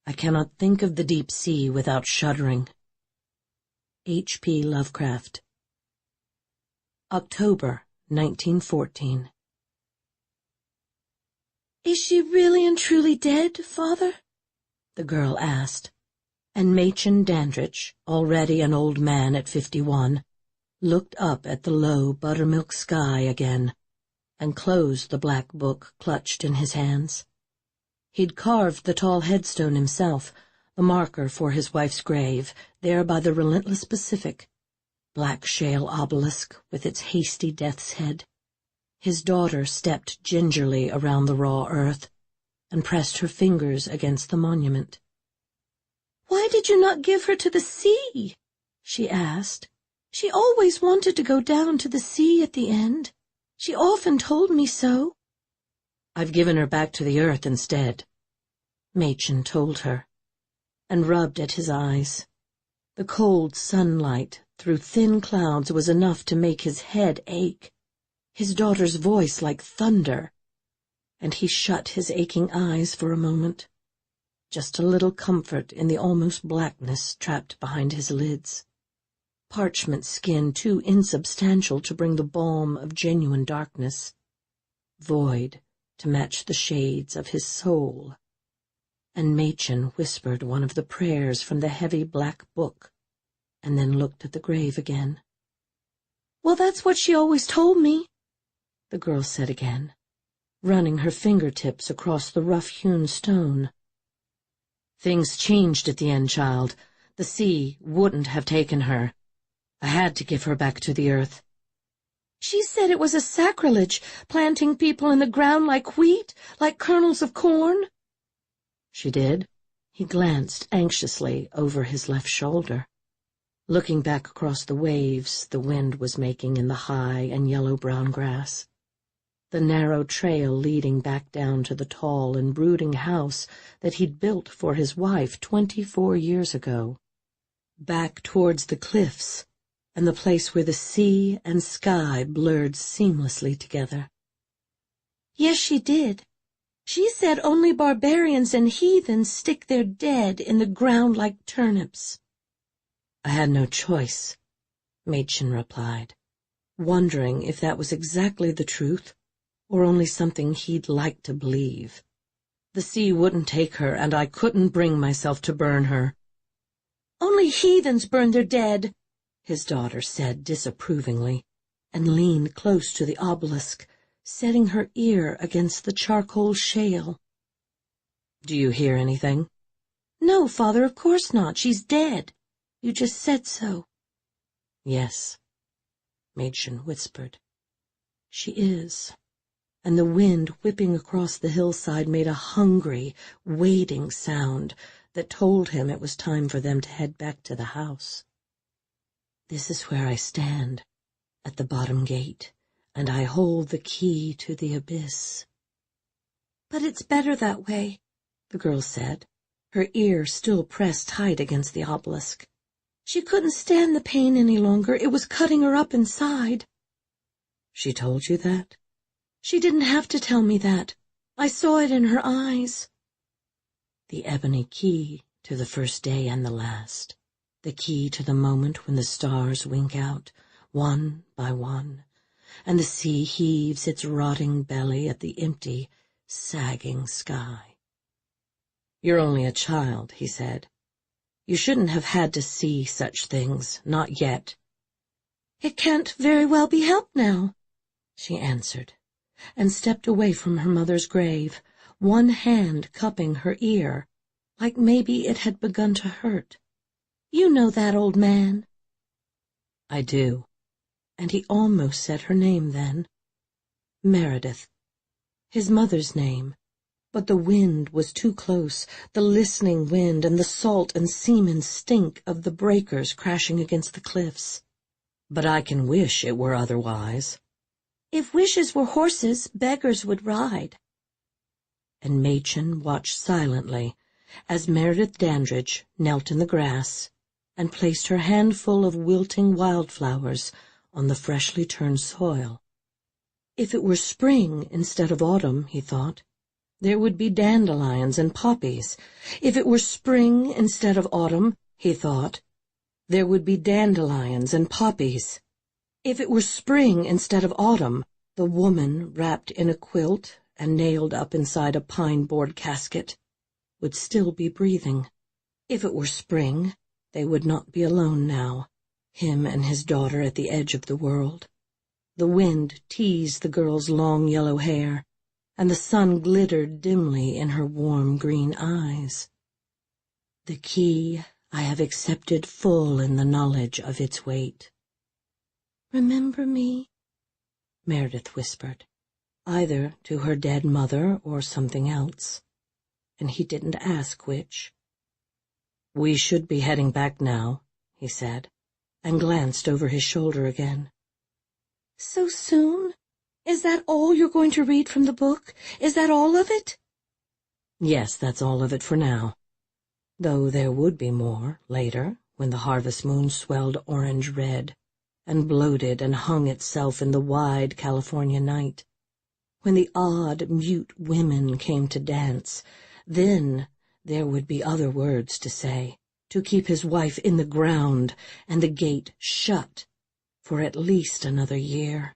I cannot think of the deep sea without shuddering. H.P. Lovecraft. October, 1914. "Is she really and truly dead, Father?" the girl asked, and Machen Dandridge, already an old man at 51, looked up at the low buttermilk sky again, and closed the black book clutched in his hands. He'd carved the tall headstone himself, the marker for his wife's grave, there by the relentless Pacific, black shale obelisk with its hasty death's head. His daughter stepped gingerly around the raw earth, and pressed her fingers against the monument. "Why did you not give her to the sea?" she asked. "She always wanted to go down to the sea at the end. She often told me so." "I've given her back to the earth instead," Machen told her, and rubbed at his eyes. The cold sunlight through thin clouds was enough to make his head ache, his daughter's voice like thunder, and he shut his aching eyes for a moment. Just a little comfort in the almost blackness trapped behind his lids. Parchment skin too insubstantial to bring the balm of genuine darkness. Void to match the shades of his soul. And Machen whispered one of the prayers from the heavy black book, and then looked at the grave again. "Well, that's what she always told me," the girl said again, running her fingertips across the rough-hewn stone. "Things changed at the end, child. The sea wouldn't have taken her. I had to give her back to the earth." "She said it was a sacrilege, planting people in the ground like wheat, like kernels of corn." "She did?" He glanced anxiously over his left shoulder, looking back across the waves the wind was making in the high and yellow-brown grass, the narrow trail leading back down to the tall and brooding house that he'd built for his wife 24 years ago, back towards the cliffs, and the place where the sea and sky blurred seamlessly together. "Yes, she did. She said only barbarians and heathens stick their dead in the ground like turnips." "I had no choice," Machen replied, wondering if that was exactly the truth, or only something he'd like to believe. "The sea wouldn't take her, and I couldn't bring myself to burn her." "Only heathens burn their dead," his daughter said disapprovingly, and leaned close to the obelisk, setting her ear against the charcoal shale. "Do you hear anything?" "No, Father, of course not. She's dead. You just said so." "Yes," Machen whispered. "She is." And the wind whipping across the hillside made a hungry, waiting sound that told him it was time for them to head back to the house. "This is where I stand, at the bottom gate, and I hold the key to the abyss." "But it's better that way," the girl said, her ear still pressed tight against the obelisk. "She couldn't stand the pain any longer. It was cutting her up inside." "She told you that?" "She didn't have to tell me that. I saw it in her eyes." The ebony key to the first day and the last, the key to the moment when the stars wink out, one by one, and the sea heaves its rotting belly at the empty, sagging sky. "You're only a child," he said. "You shouldn't have had to see such things, not yet." "It can't very well be helped now," she answered, and stepped away from her mother's grave, one hand cupping her ear, like maybe it had begun to hurt. "You know that, old man." "I do," and he almost said her name then. Meredith, his mother's name, but the wind was too close, the listening wind and the salt and semen stink of the breakers crashing against the cliffs. "But I can wish it were otherwise." "If wishes were horses, beggars would ride." And Machen watched silently as Meredith Dandridge knelt in the grass and placed her handful of wilting wildflowers on the freshly turned soil. If it were spring instead of autumn, he thought, There would be dandelions and poppies. If it were spring instead of autumn, he thought, there would be dandelions and poppies. If it were spring instead of autumn, the woman wrapped in a quilt and nailed up inside a pine-board casket would still be breathing. If it were spring, they would not be alone now, him and his daughter at the edge of the world. The wind teased the girl's long yellow hair, and the sun glittered dimly in her warm green eyes. The key I have accepted full in the knowledge of its weight. "Remember me?" Meredith whispered, either to her dead mother or something else, and he didn't ask which. "We should be heading back now," he said, and glanced over his shoulder again. "So soon? Is that all you're going to read from the book? Is that all of it?" "Yes, that's all of it for now. Though there would be more, later, when the harvest moon swelled orange-red and bloated and hung itself in the wide California night. When the odd, mute women came to dance, then there would be other words to say, to keep his wife in the ground and the gate shut for at least another year.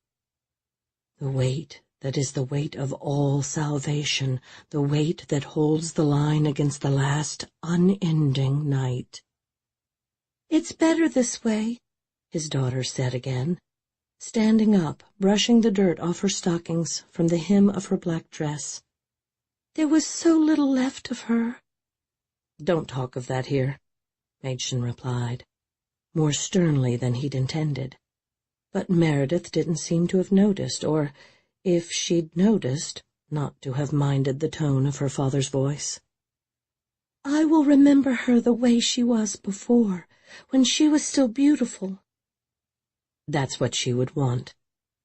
The weight that is the weight of all salvation, the weight that holds the line against the last unending night. "It's better this way," his daughter said again, standing up, brushing the dirt off her stockings from the hem of her black dress. "There was so little left of her." "Don't talk of that here," Machen replied, more sternly than he'd intended. But Meredith didn't seem to have noticed, or, if she'd noticed, not to have minded the tone of her father's voice. "I will remember her the way she was before, when she was still beautiful." "That's what she would want,"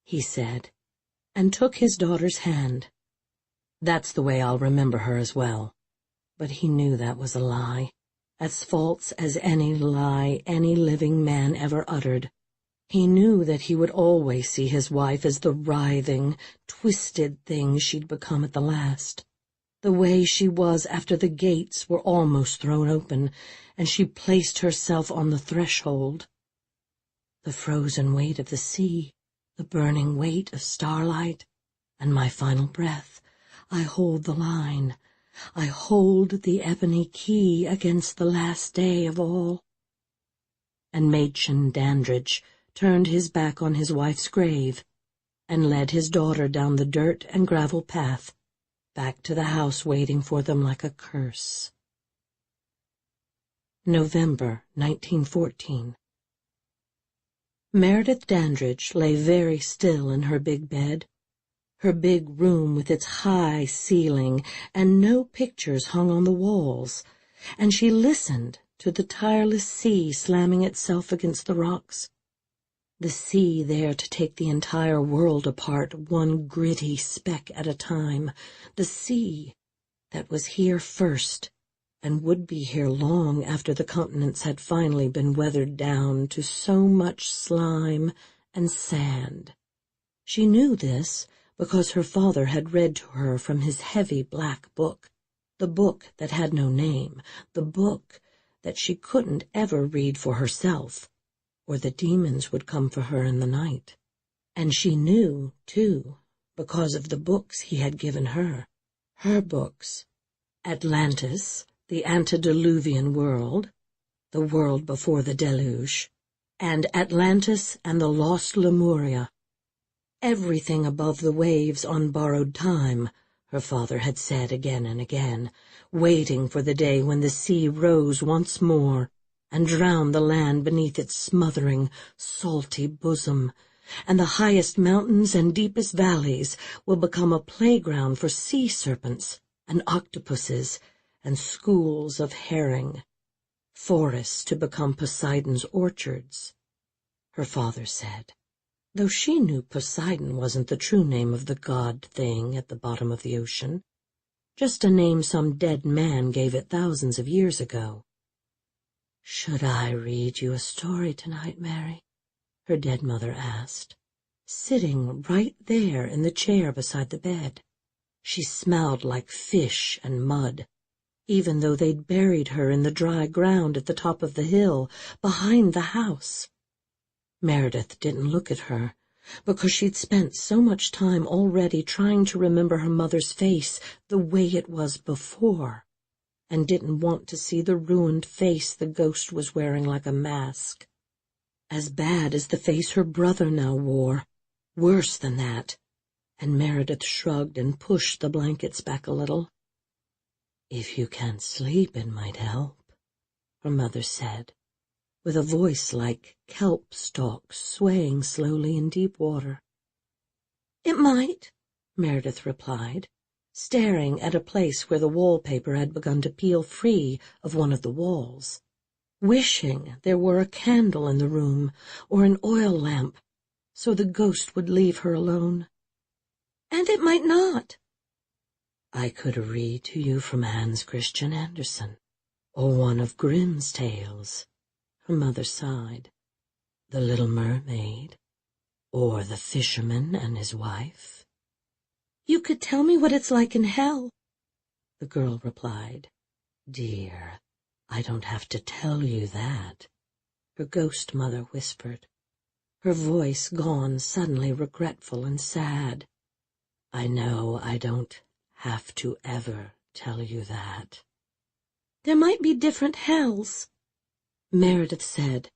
he said, and took his daughter's hand. "That's the way I'll remember her as well." But he knew that was a lie, as false as any lie any living man ever uttered. He knew that he would always see his wife as the writhing, twisted thing she'd become at the last, the way she was after the gates were almost thrown open, and she placed herself on the threshold. The frozen weight of the sea, the burning weight of starlight, and my final breath. I hold the line. I hold the ebony key against the last day of all. And Machen Dandridge turned his back on his wife's grave and led his daughter down the dirt and gravel path, back to the house waiting for them like a curse. November 1914. Meredith Dandridge lay very still in her big bed, her big room with its high ceiling and no pictures hung on the walls, and she listened to the tireless sea slamming itself against the rocks. The sea there to take the entire world apart, one gritty speck at a time. The sea that was here first and would be here long after the continents had finally been weathered down to so much slime and sand. She knew this because her father had read to her from his heavy black book, the book that had no name, the book that she couldn't ever read for herself, or the demons would come for her in the night. And she knew, too, because of the books he had given her books. Atlantis, the antediluvian world, the world before the deluge, and Atlantis and the lost Lemuria. Everything above the waves on borrowed time, her father had said again and again, waiting for the day when the sea rose once more and drowned the land beneath its smothering, salty bosom, and the highest mountains and deepest valleys will become a playground for sea serpents and octopuses and schools of herring, forests to become Poseidon's orchards, her father said, though she knew Poseidon wasn't the true name of the god thing at the bottom of the ocean, just a name some dead man gave it thousands of years ago. "Should I read you a story tonight, Mary?" her dead mother asked, sitting right there in the chair beside the bed. She smelled like fish and mud, even though they'd buried her in the dry ground at the top of the hill, behind the house. Meredith didn't look at her, because she'd spent so much time already trying to remember her mother's face the way it was before, and didn't want to see the ruined face the ghost was wearing like a mask. As bad as the face her brother now wore, worse than that, and Meredith shrugged and pushed the blankets back a little. "If you can't sleep, it might help," her mother said, with a voice like kelp stalks swaying slowly in deep water. "It might," Meredith replied, staring at a place where the wallpaper had begun to peel free of one of the walls, wishing there were a candle in the room or an oil lamp, so the ghost would leave her alone. "And it might not." "I could read to you from Hans Christian Andersen, or one of Grimm's tales," her mother sighed. "The Little Mermaid, or The Fisherman and His Wife." "You could tell me what it's like in hell," the girl replied. "Dear, I don't have to tell you that," her ghost mother whispered, her voice gone suddenly regretful and sad. "I know I don't have to ever tell you that." "There might be different hells," Meredith said.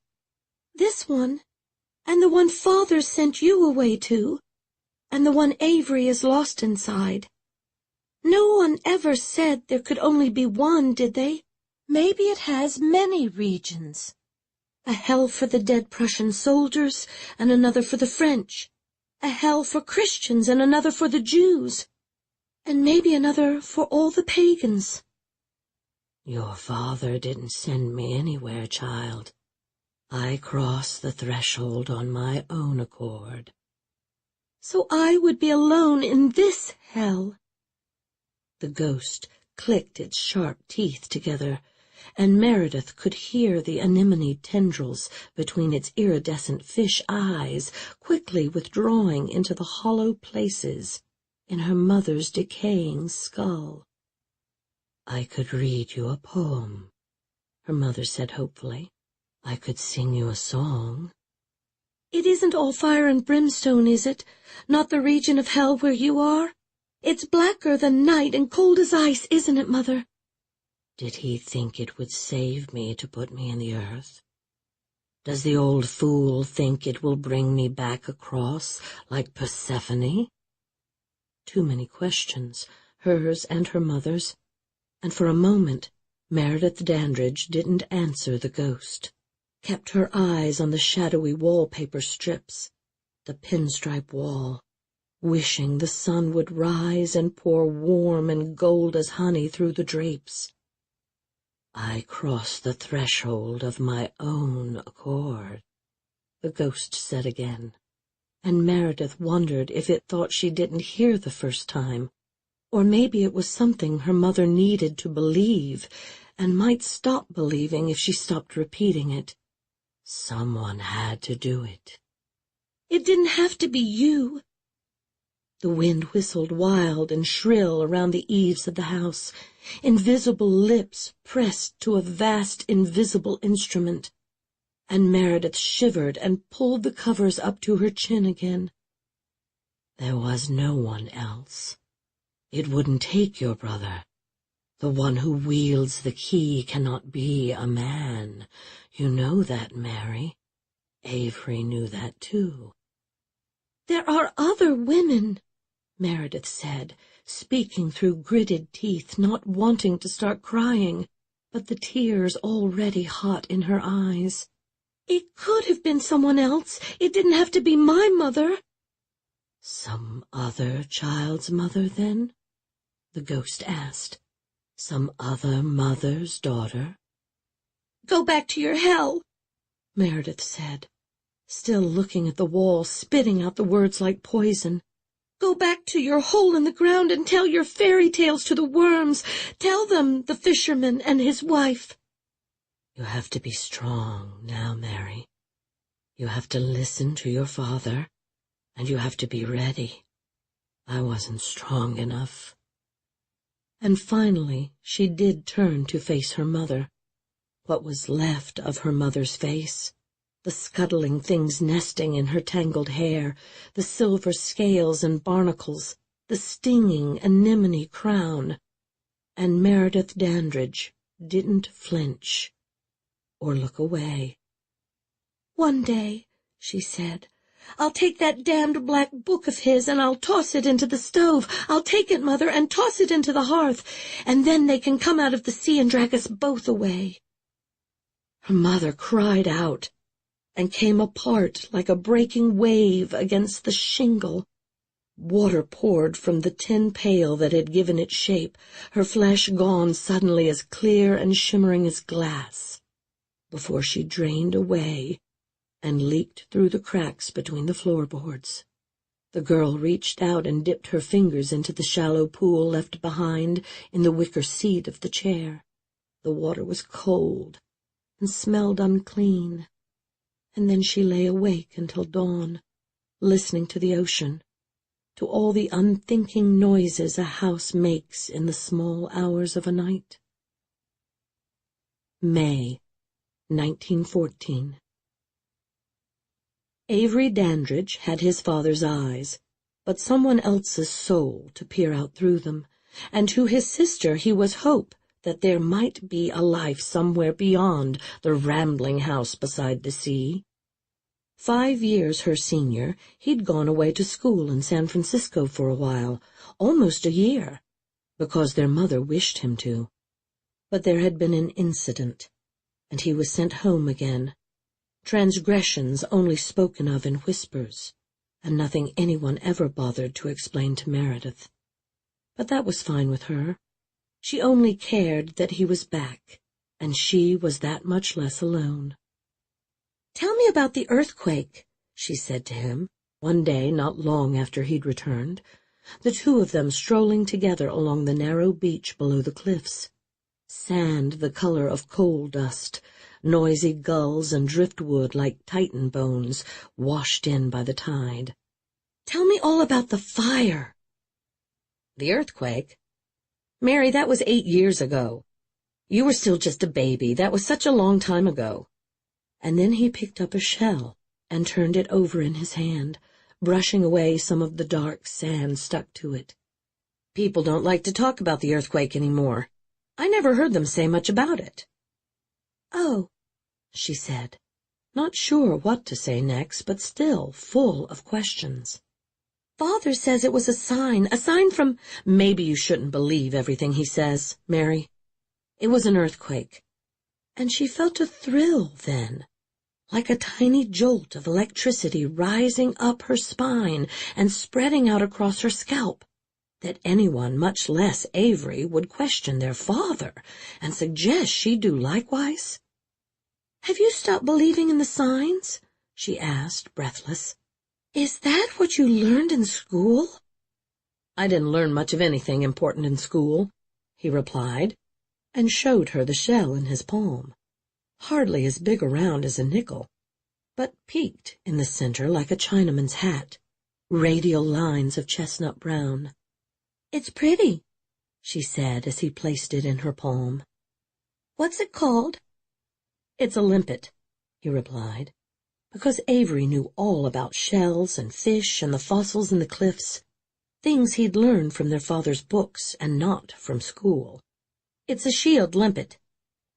"This one, and the one Father sent you away to, and the one Avery is lost inside. No one ever said there could only be one, did they? Maybe it has many regions. A hell for the dead Prussian soldiers, and another for the French. A hell for Christians, and another for the Jews. And maybe another for all the pagans." "Your father didn't send me anywhere, child. I crossed the threshold on my own accord." "So I would be alone in this hell." The ghost clicked its sharp teeth together, and Meredith could hear the anemone tendrils between its iridescent fish eyes quickly withdrawing into the hollow places in her mother's decaying skull. "I could read you a poem," her mother said hopefully. "I could sing you a song." "It isn't all fire and brimstone, is it? Not the region of hell where you are? It's blacker than night and cold as ice, isn't it, Mother?" Did he think it would save me to put me in the earth? Does the old fool think it will bring me back across like Persephone? Too many questions, hers and her mother's, and for a moment Meredith Dandridge didn't answer the ghost, kept her eyes on the shadowy wallpaper strips, the pinstripe wall, wishing the sun would rise and pour warm and gold as honey through the drapes. "I crossed the threshold of my own accord," the ghost said again, and Meredith wondered if it thought she didn't hear the first time, or maybe it was something her mother needed to believe, and might stop believing if she stopped repeating it. Someone had to do it. "It didn't have to be you." The wind whistled wild and shrill around the eaves of the house, invisible lips pressed to a vast invisible instrument, and Meredith shivered and pulled the covers up to her chin again. There was no one else. It wouldn't take your brother. The one who wields the key cannot be a man. You know that, Mary. Avery knew that, too. "There are other women," Meredith said, speaking through gritted teeth, not wanting to start crying, but the tears already hot in her eyes. "It could have been someone else. It didn't have to be my mother." "Some other child's mother, then?" the ghost asked. "Some other mother's daughter?" "Go back to your hell," Meredith said, still looking at the wall, spitting out the words like poison. "Go back to your hole in the ground and tell your fairy tales to the worms. Tell them the fisherman and his wife." "You have to be strong now, Mary. You have to listen to your father, and you have to be ready. I wasn't strong enough." And finally she did turn to face her mother. What was left of her mother's face? The scuttling things nesting in her tangled hair, the silver scales and barnacles, the stinging anemone crown. And Meredith Dandridge didn't flinch or look away. "One day," she said, "I'll take that damned black book of his and I'll toss it into the stove. I'll take it, Mother, and toss it into the hearth, and then they can come out of the sea and drag us both away." Her mother cried out and came apart like a breaking wave against the shingle. Water poured from the tin pail that had given it shape, her flesh gone suddenly as clear and shimmering as glass, before she drained away and leaked through the cracks between the floorboards. The girl reached out and dipped her fingers into the shallow pool left behind in the wicker seat of the chair. The water was cold and smelled unclean, and then she lay awake until dawn, listening to the ocean, to all the unthinking noises a house makes in the small hours of a night. May, 1914. Avery Dandridge had his father's eyes, but someone else's soul to peer out through them, and to his sister he was hope that there might be a life somewhere beyond the rambling house beside the sea. 5 years her senior, he'd gone away to school in San Francisco for a while, almost a year, because their mother wished him to. But there had been an incident, and he was sent home again. Transgressions only spoken of in whispers, and nothing anyone ever bothered to explain to Meredith. But that was fine with her. She only cared that he was back, and she was that much less alone. "Tell me about the earthquake," she said to him, one day not long after he'd returned, the two of them strolling together along the narrow beach below the cliffs. Sand the color of coal dust, noisy gulls and driftwood like Titan bones washed in by the tide. "Tell me all about the fire." "The earthquake? Mary, that was 8 years ago. You were still just a baby. That was such a long time ago." And then he picked up a shell and turned it over in his hand, brushing away some of the dark sand stuck to it. "People don't like to talk about the earthquake anymore. I never heard them say much about it." "Oh," she said, not sure what to say next, but still full of questions. "Father says it was a sign from—" "Maybe you shouldn't believe everything he says, Mary. It was an earthquake." And she felt a thrill then, like a tiny jolt of electricity rising up her spine and spreading out across her scalp, that anyone, much less Avery, would question their father and suggest she do likewise. "Have you stopped believing in the signs?" she asked, breathless. "Is that what you learned in school?" "I didn't learn much of anything important in school," he replied, and showed her the shell in his palm, hardly as big around as a nickel, but peaked in the center like a Chinaman's hat, radial lines of chestnut brown. "It's pretty," she said as he placed it in her palm. "What's it called?" "It's a limpet," he replied, because Avery knew all about shells and fish and the fossils in the cliffs, things he'd learned from their father's books and not from school. "It's a shield limpet.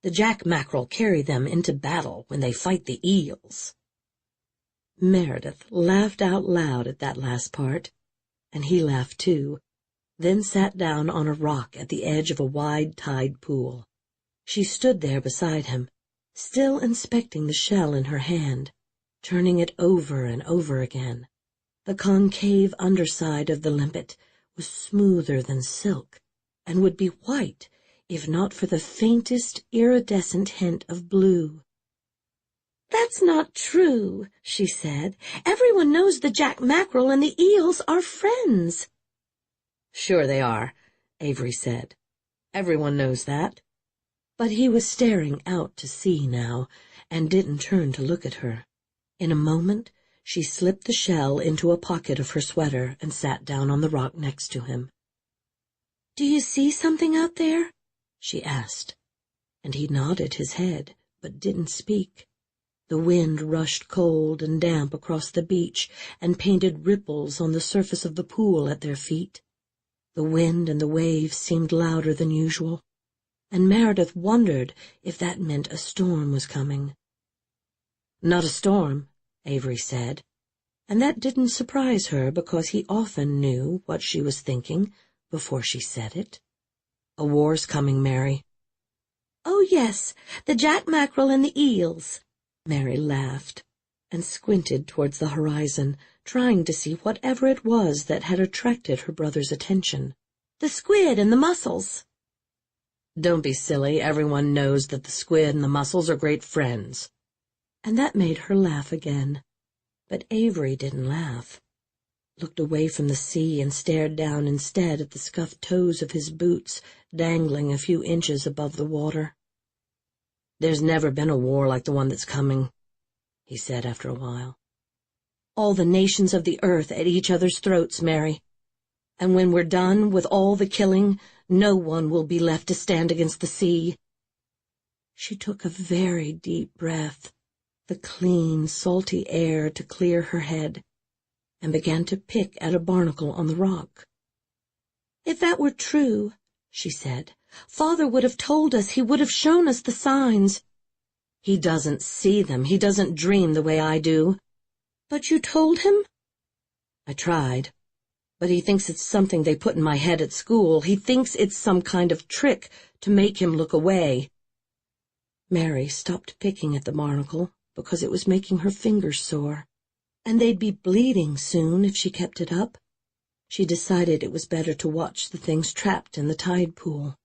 The jack mackerel carry them into battle when they fight the eels." Meredith laughed out loud at that last part, and he laughed too, then sat down on a rock at the edge of a wide tide pool. She stood there beside him, still inspecting the shell in her hand, turning it over and over again. The concave underside of the limpet was smoother than silk, and would be white if not for the faintest iridescent hint of blue. "That's not true," she said. "Everyone knows the jack mackerel and the eels are friends." "Sure they are," Avery said. "Everyone knows that." But he was staring out to sea now, and didn't turn to look at her. In a moment, she slipped the shell into a pocket of her sweater and sat down on the rock next to him. "Do you see something out there?" she asked, and he nodded his head, but didn't speak. The wind rushed cold and damp across the beach and painted ripples on the surface of the pool at their feet. The wind and the waves seemed louder than usual, and Meredith wondered if that meant a storm was coming. "Not a storm," Avery said, and that didn't surprise her because he often knew what she was thinking before she said it. "A war's coming, Mary." "Oh, yes, the jack mackerel and the eels." Mary laughed and squinted towards the horizon, trying to see whatever it was that had attracted her brother's attention. "The squid and the mussels." "Don't be silly. Everyone knows that the squid and the mussels are great friends." And that made her laugh again. But Avery didn't laugh, looked away from the sea and stared down instead at the scuffed toes of his boots dangling a few inches above the water. "There's never been a war like the one that's coming," he said after a while. "All the nations of the earth at each other's throats, Mary. And when we're done with all the killing, no one will be left to stand against the sea." She took a very deep breath, the clean, salty air to clear her head, and began to pick at a barnacle on the rock. "If that were true," she said, "Father would have told us. He would have shown us the signs." "He doesn't see them. He doesn't dream the way I do." "But you told him?" "I tried. But he thinks it's something they put in my head at school. He thinks it's some kind of trick to make him look away." Mary stopped picking at the barnacle because it was making her fingers sore, and they'd be bleeding soon if she kept it up. She decided it was better to watch the things trapped in the tide pool.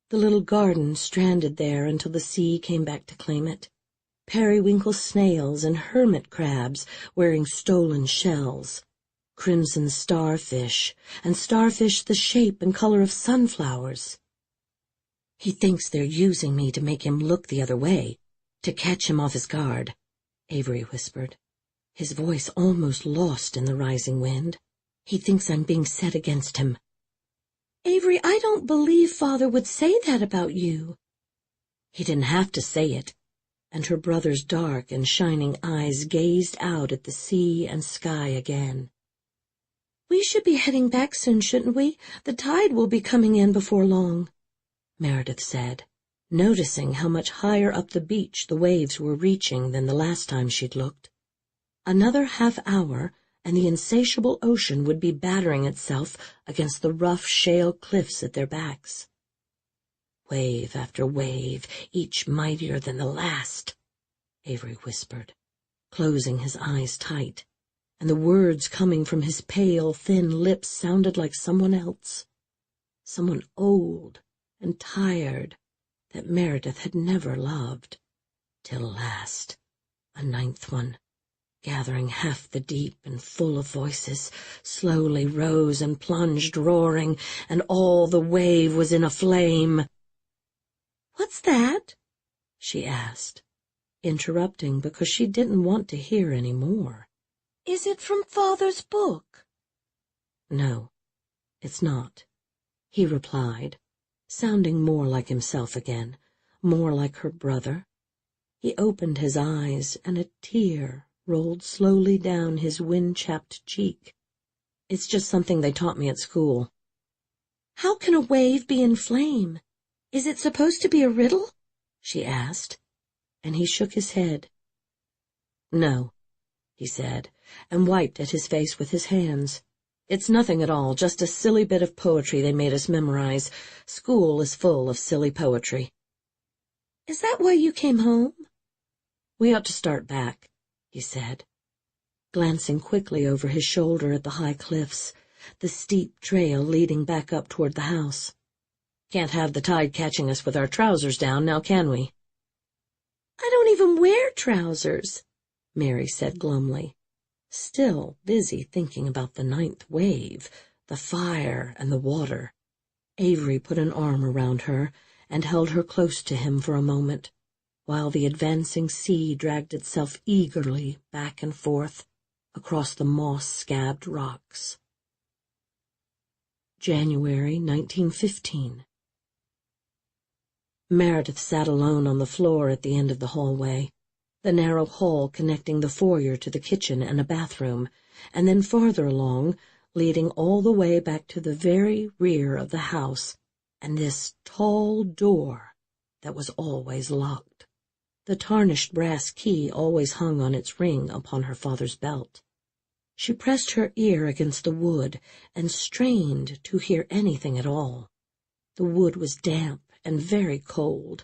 The little garden stranded there until the sea came back to claim it. Periwinkle snails and hermit crabs wearing stolen shells, crimson starfish, and starfish the shape and color of sunflowers. "He thinks they're using me to make him look the other way, to catch him off his guard," Avery whispered, his voice almost lost in the rising wind. "He thinks I'm being set against him." "Avery, I don't believe Father would say that about you." "He didn't have to say it," and her brother's dark and shining eyes gazed out at the sea and sky again. "We should be heading back soon, shouldn't we? The tide will be coming in before long," Meredith said, noticing how much higher up the beach the waves were reaching than the last time she'd looked. Another half-hour, and the insatiable ocean would be battering itself against the rough shale cliffs at their backs. "Wave after wave, each mightier than the last," Avery whispered, closing his eyes tight, and the words coming from his pale, thin lips sounded like someone else, someone old and tired that Meredith had never loved, till last, a ninth one, gathering half the deep and full of voices, slowly rose and plunged roaring, and all the wave was in a flame. "What's that?" she asked, interrupting because she didn't want to hear any more. "Is it from Father's book?" "No, it's not," he replied, sounding more like himself again, more like her brother. He opened his eyes, and a tear rolled slowly down his wind-chapped cheek. "It's just something they taught me at school." "How can a wave be in flame? Is it supposed to be a riddle?" she asked, and he shook his head. "No," he said, and wiped at his face with his hands. "It's nothing at all, just a silly bit of poetry they made us memorize. School is full of silly poetry." "Is that why you came home?" "We ought to start back," he said, glancing quickly over his shoulder at the high cliffs, the steep trail leading back up toward the house. "Can't have the tide catching us with our trousers down, now can we?" "I don't even wear trousers," Mary said glumly, still busy thinking about the ninth wave, the fire, and the water. Avery put an arm around her and held her close to him for a moment, while the advancing sea dragged itself eagerly back and forth across the moss-scabbed rocks. January 1915. Meredith sat alone on the floor at the end of the hallway, the narrow hall connecting the foyer to the kitchen and a bathroom, and then farther along, leading all the way back to the very rear of the house, and this tall door that was always locked. The tarnished brass key always hung on its ring upon her father's belt. She pressed her ear against the wood and strained to hear anything at all. The wood was damp and very cold,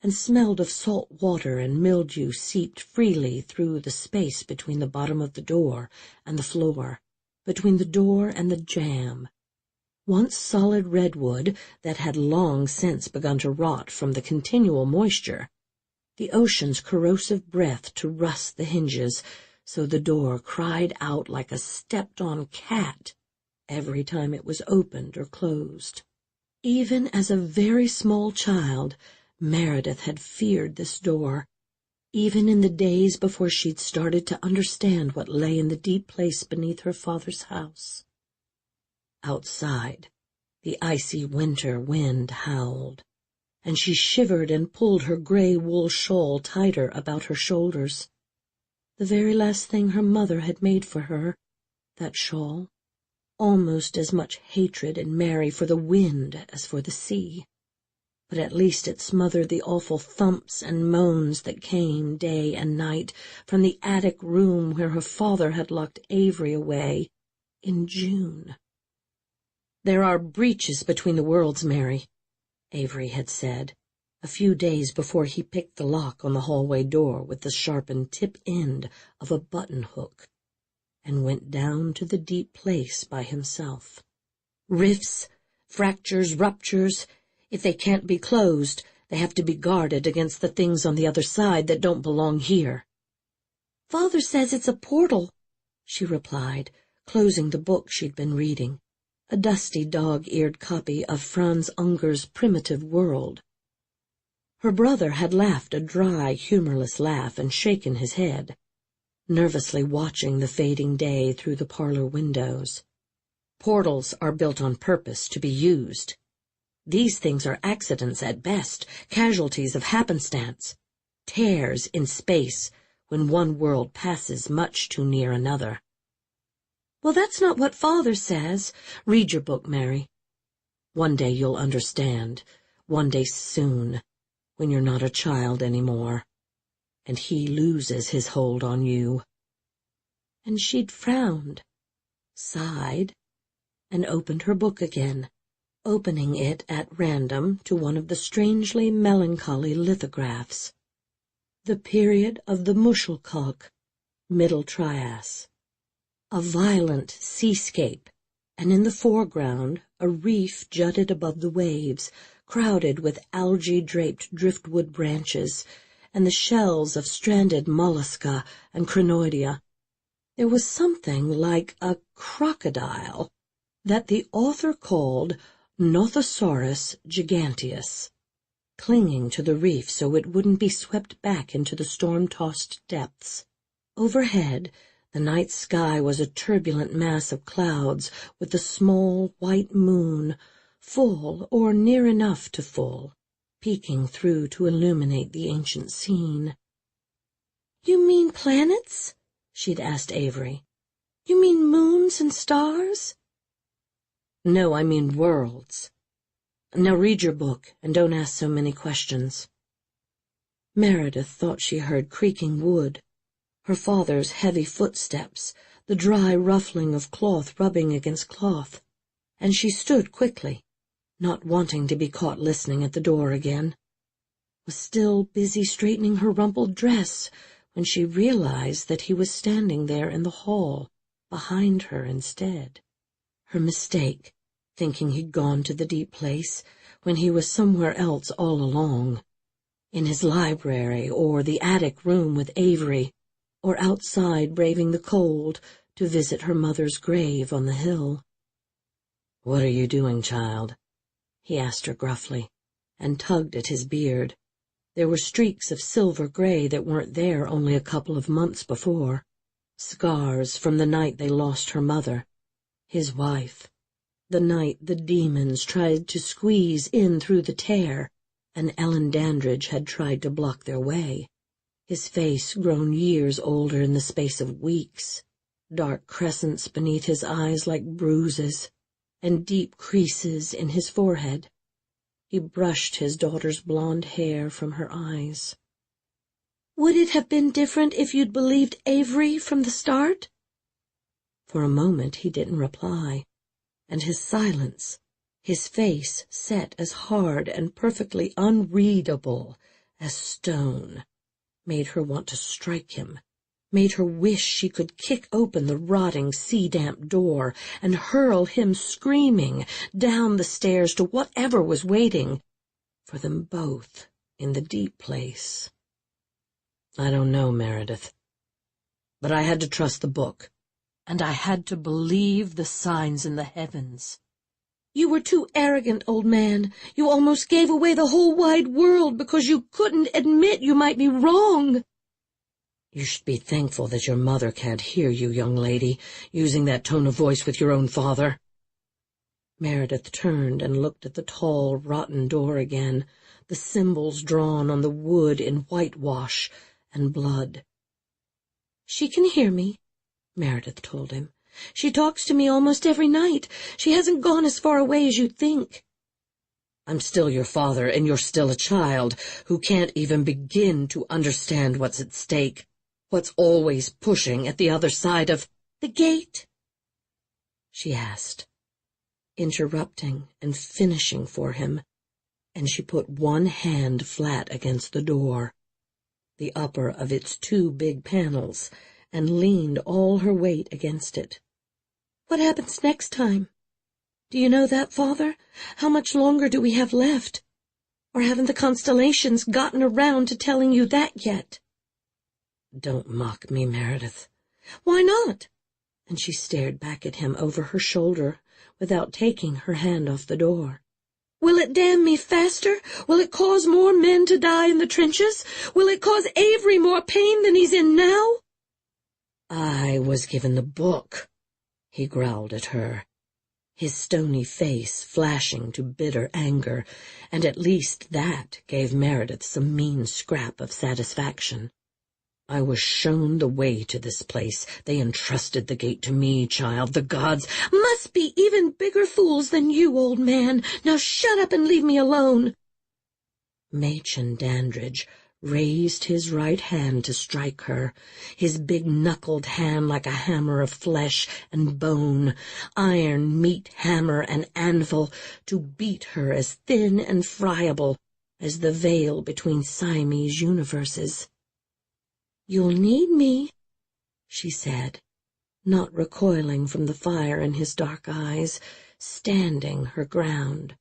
and smelled of salt water, and mildew seeped freely through the space between the bottom of the door and the floor, between the door and the jamb. Once solid redwood that had long since begun to rot from the continual moisture, the ocean's corrosive breath to rust the hinges, so the door cried out like a stepped-on cat every time it was opened or closed. Even as a very small child, Meredith had feared this door, even in the days before she'd started to understand what lay in the deep place beneath her father's house. Outside, the icy winter wind howled, and she shivered and pulled her gray wool shawl tighter about her shoulders. The very last thing her mother had made for her, that shawl, almost as much hatred in Mary for the wind as for the sea. But at least it smothered the awful thumps and moans that came day and night from the attic room where her father had locked Avery away in June. "There are breaches between the worlds, Mary," Avery had said, a few days before he picked the lock on the hallway door with the sharpened tip end of a button-hook, and went down to the deep place by himself. "Rifts, fractures, ruptures. If they can't be closed, they have to be guarded against the things on the other side that don't belong here." "Father says it's a portal," she replied, closing the book she'd been reading, a dusty dog-eared copy of Franz Unger's Primitive World. Her brother had laughed a dry, humorless laugh and shaken his head, nervously watching the fading day through the parlor windows. "Portals are built on purpose to be used. These things are accidents at best, casualties of happenstance, tears in space when one world passes much too near another." "Well, that's not what Father says. Read your book, Mary. One day you'll understand, one day soon, when you're not a child anymore, and he loses his hold on you." And she'd frowned, sighed, and opened her book again, opening it at random to one of the strangely melancholy lithographs. The period of the Muschelkalk, Middle Trias. A violent seascape, and in the foreground a reef jutted above the waves, crowded with algae-draped driftwood branches, and the shells of stranded mollusca and crinoidea. There was something like a crocodile that the author called Nothosaurus giganteus, clinging to the reef so it wouldn't be swept back into the storm-tossed depths. Overhead, the night sky was a turbulent mass of clouds with the small white moon, full or near enough to full, peeking through to illuminate the ancient scene. "You mean planets?" she'd asked Avery. "You mean moons and stars?" "No, I mean worlds. Now read your book, and don't ask so many questions." Meredith thought she heard creaking wood, her father's heavy footsteps, the dry ruffling of cloth rubbing against cloth, and she stood quickly, not wanting to be caught listening at the door again. Was still busy straightening her rumpled dress when she realized that he was standing there in the hall, behind her instead. Her mistake, thinking he'd gone to the deep place when he was somewhere else all along, in his library or the attic room with Avery, or outside braving the cold to visit her mother's grave on the hill. "What are you doing, child?" he asked her gruffly, and tugged at his beard. There were streaks of silver-gray that weren't there only a couple of months before, scars from the night they lost her mother, his wife. The night the demons tried to squeeze in through the tear, and Ellen Dandridge had tried to block their way. His face grown years older in the space of weeks, dark crescents beneath his eyes like bruises, and deep creases in his forehead. He brushed his daughter's blonde hair from her eyes. "Would it have been different if you'd believed Avery from the start?" For a moment he didn't reply, and his silence, his face set as hard and perfectly unreadable as stone, made her want to strike him, made her wish she could kick open the rotting, sea-damp door and hurl him screaming down the stairs to whatever was waiting for them both in the deep place. I don't know, Meredith, but I had to trust the book, and I had to believe the signs in the heavens. "You were too arrogant, old man. You almost gave away the whole wide world because you couldn't admit you might be wrong." You should be thankful that your mother can't hear you, young lady, using that tone of voice with your own father. Meredith turned and looked at the tall, rotten door again, the symbols drawn on the wood in whitewash and blood. "She can hear me," Meredith told him. "She talks to me almost every night. She hasn't gone as far away as you'd think." I'm still your father, and you're still a child who can't even begin to understand what's at stake, what's always pushing at the other side of "The gate?" she asked, interrupting and finishing for him, and she put one hand flat against the door, the upper of its two big panels, and leaned all her weight against it. "What happens next time? Do you know that, Father? How much longer do we have left? Or haven't the constellations gotten around to telling you that yet?" Don't mock me, Meredith. "Why not?" And she stared back at him over her shoulder without taking her hand off the door. "Will it damn me faster? Will it cause more men to die in the trenches? Will it cause Avery more pain than he's in now?" I was given the book, he growled at her, his stony face flashing to bitter anger, and at least that gave Meredith some mean scrap of satisfaction. I was shown the way to this place. They entrusted the gate to me, child. The gods must be even bigger fools than you, old man. Now shut up and leave me alone. Machen Dandridge raised his right hand to strike her, his big knuckled hand like a hammer of flesh and bone, iron meat hammer and anvil, to beat her as thin and friable as the veil between Siamese universes. "You'll need me," she said, not recoiling from the fire in his dark eyes, standing her ground.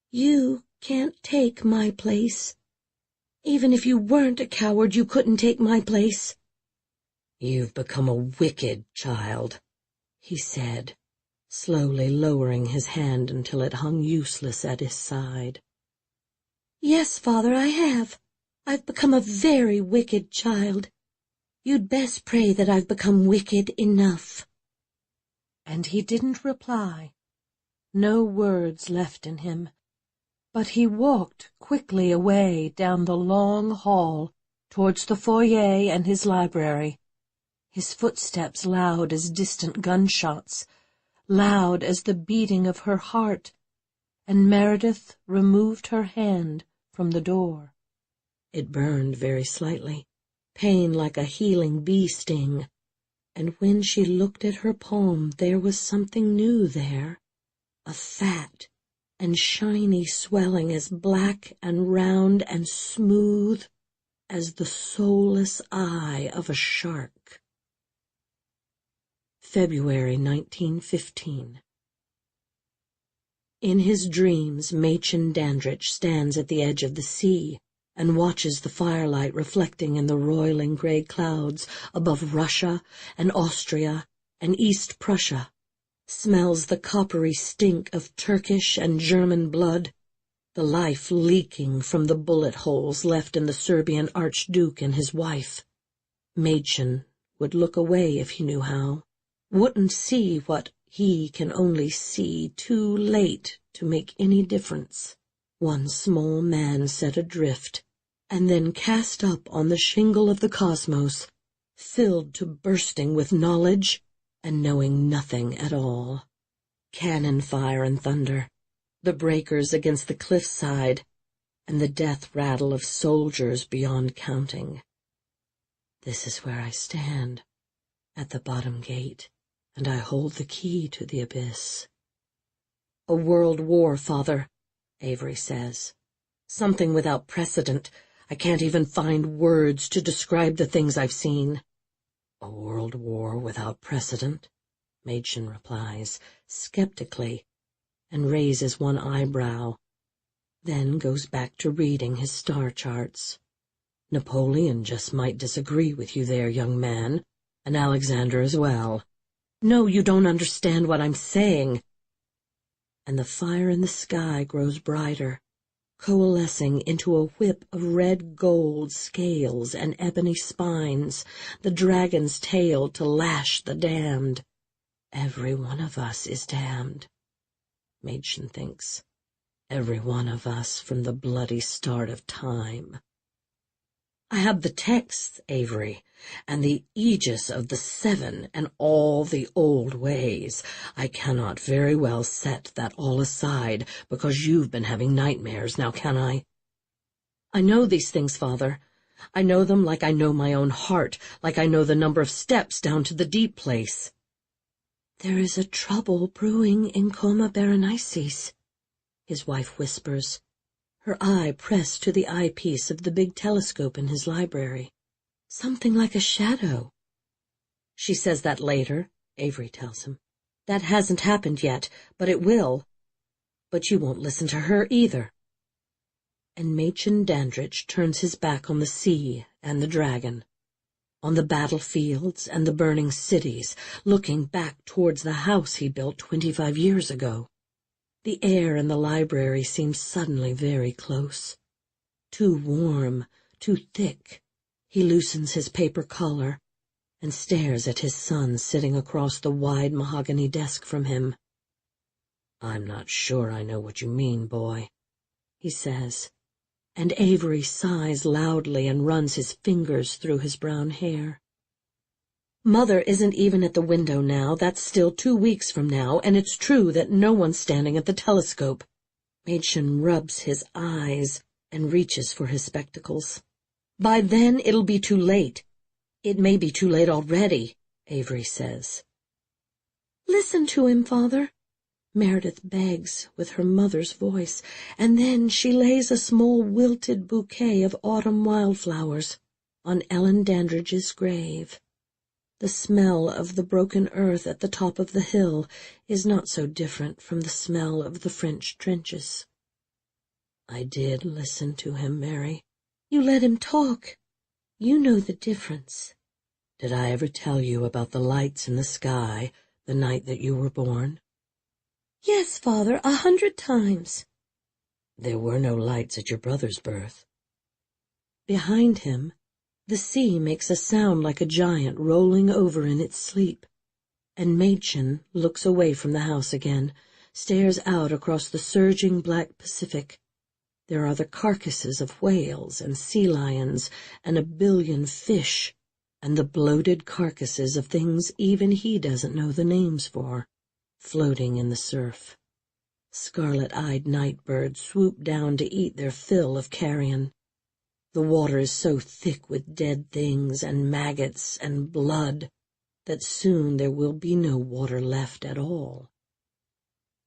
"You can't take my place. Even if you weren't a coward, you couldn't take my place." "You've become a wicked child," he said, slowly lowering his hand until it hung useless at his side. "Yes, Father, I have. I've become a very wicked child. You'd best pray that I've become wicked enough." And he didn't reply, no words left in him, but he walked quickly away down the long hall towards the foyer and his library, his footsteps loud as distant gunshots, loud as the beating of her heart, and Meredith removed her hand from the door. It burned very slightly, pain like a healing bee sting, and when she looked at her palm there was something new there, a fat and shiny swelling as black and round and smooth as the soulless eye of a shark. February 1915. In his dreams, Machen Dandridge stands at the edge of the sea and watches the firelight reflecting in the roiling gray clouds above Russia and Austria and East Prussia, smells the coppery stink of Turkish and German blood, the life leaking from the bullet holes left in the Serbian Archduke and his wife. Machen would look away if he knew how, wouldn't see what he can only see too late to make any difference. One small man set adrift, and then cast up on the shingle of the cosmos, filled to bursting with knowledge and knowing nothing at all. Cannon fire and thunder, the breakers against the cliffside, and the death rattle of soldiers beyond counting. This is where I stand, at the bottom gate, and I hold the key to the abyss. A world war, Father, Avery says. Something without precedent. I can't even find words to describe the things I've seen. A world war without precedent, Machen replies, skeptically, and raises one eyebrow, then goes back to reading his star charts. Napoleon just might disagree with you there, young man, and Alexander as well. No, you don't understand what I'm saying. And the fire in the sky grows brighter, coalescing into a whip of red gold scales and ebony spines, the dragon's tail to lash the damned. Every one of us is damned, Machen thinks. Every one of us from the bloody start of time. I have the texts, Avery, and the aegis of the seven and all the old ways. I cannot very well set that all aside because you've been having nightmares, now can I? I know these things, Father. I know them like I know my own heart, like I know the number of steps down to the deep place. There is a trouble brewing in Coma Berenices, his wife whispers, her eye pressed to the eyepiece of the big telescope in his library. Something like a shadow. She says that later, Avery tells him. That hasn't happened yet, but it will. But you won't listen to her either. And Machen Dandridge turns his back on the sea and the dragon, on the battlefields and the burning cities, looking back towards the house he built 25 years ago. The air in the library seems suddenly very close. Too warm, too thick. He loosens his paper collar and stares at his son sitting across the wide mahogany desk from him. I'm not sure I know what you mean, boy, he says, and Avery sighs loudly and runs his fingers through his brown hair. Mother isn't even at the window now. That's still 2 weeks from now, and it's true that no one's standing at the telescope. Machen rubs his eyes and reaches for his spectacles. By then it'll be too late. It may be too late already, Avery says. Listen to him, Father, Meredith begs with her mother's voice, and then she lays a small wilted bouquet of autumn wildflowers on Ellen Dandridge's grave. The smell of the broken earth at the top of the hill is not so different from the smell of the French trenches. I did listen to him, Mary. You let him talk. You know the difference. Did I ever tell you about the lights in the sky the night that you were born? Yes, Father, 100 times. There were no lights at your brother's birth. Behind him, the sea makes a sound like a giant rolling over in its sleep, and Machen looks away from the house again, stares out across the surging black Pacific. There are the carcasses of whales and sea lions and a billion fish, and the bloated carcasses of things even he doesn't know the names for, floating in the surf. Scarlet-eyed night-birds swoop down to eat their fill of carrion. The water is so thick with dead things and maggots and blood that soon there will be no water left at all.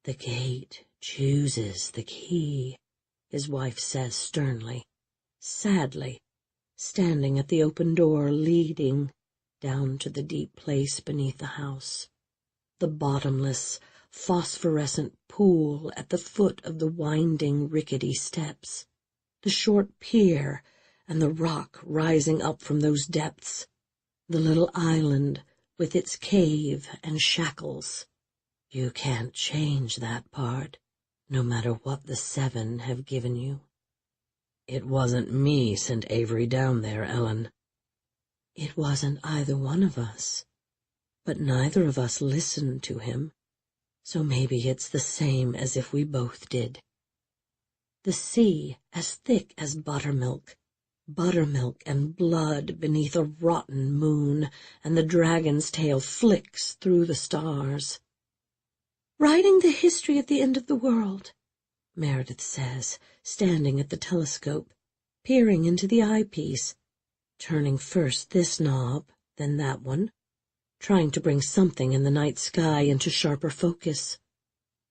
The gate chooses the key, his wife says sternly, sadly, standing at the open door leading down to the deep place beneath the house, the bottomless, phosphorescent pool at the foot of the winding, rickety steps, the short pier and the rock rising up from those depths, the little island with its cave and shackles. You can't change that part, no matter what the seven have given you. It wasn't me sent Avery down there, Ellen. It wasn't either one of us, but neither of us listened to him, So maybe it's the same as if we both did. The sea as thick as buttermilk and blood beneath a rotten moon, and the dragon's tail flicks through the stars. "Writing the history of the end of the world," Meredith says, standing at the telescope, peering into the eyepiece, turning first this knob, then that one, trying to bring something in the night sky into sharper focus.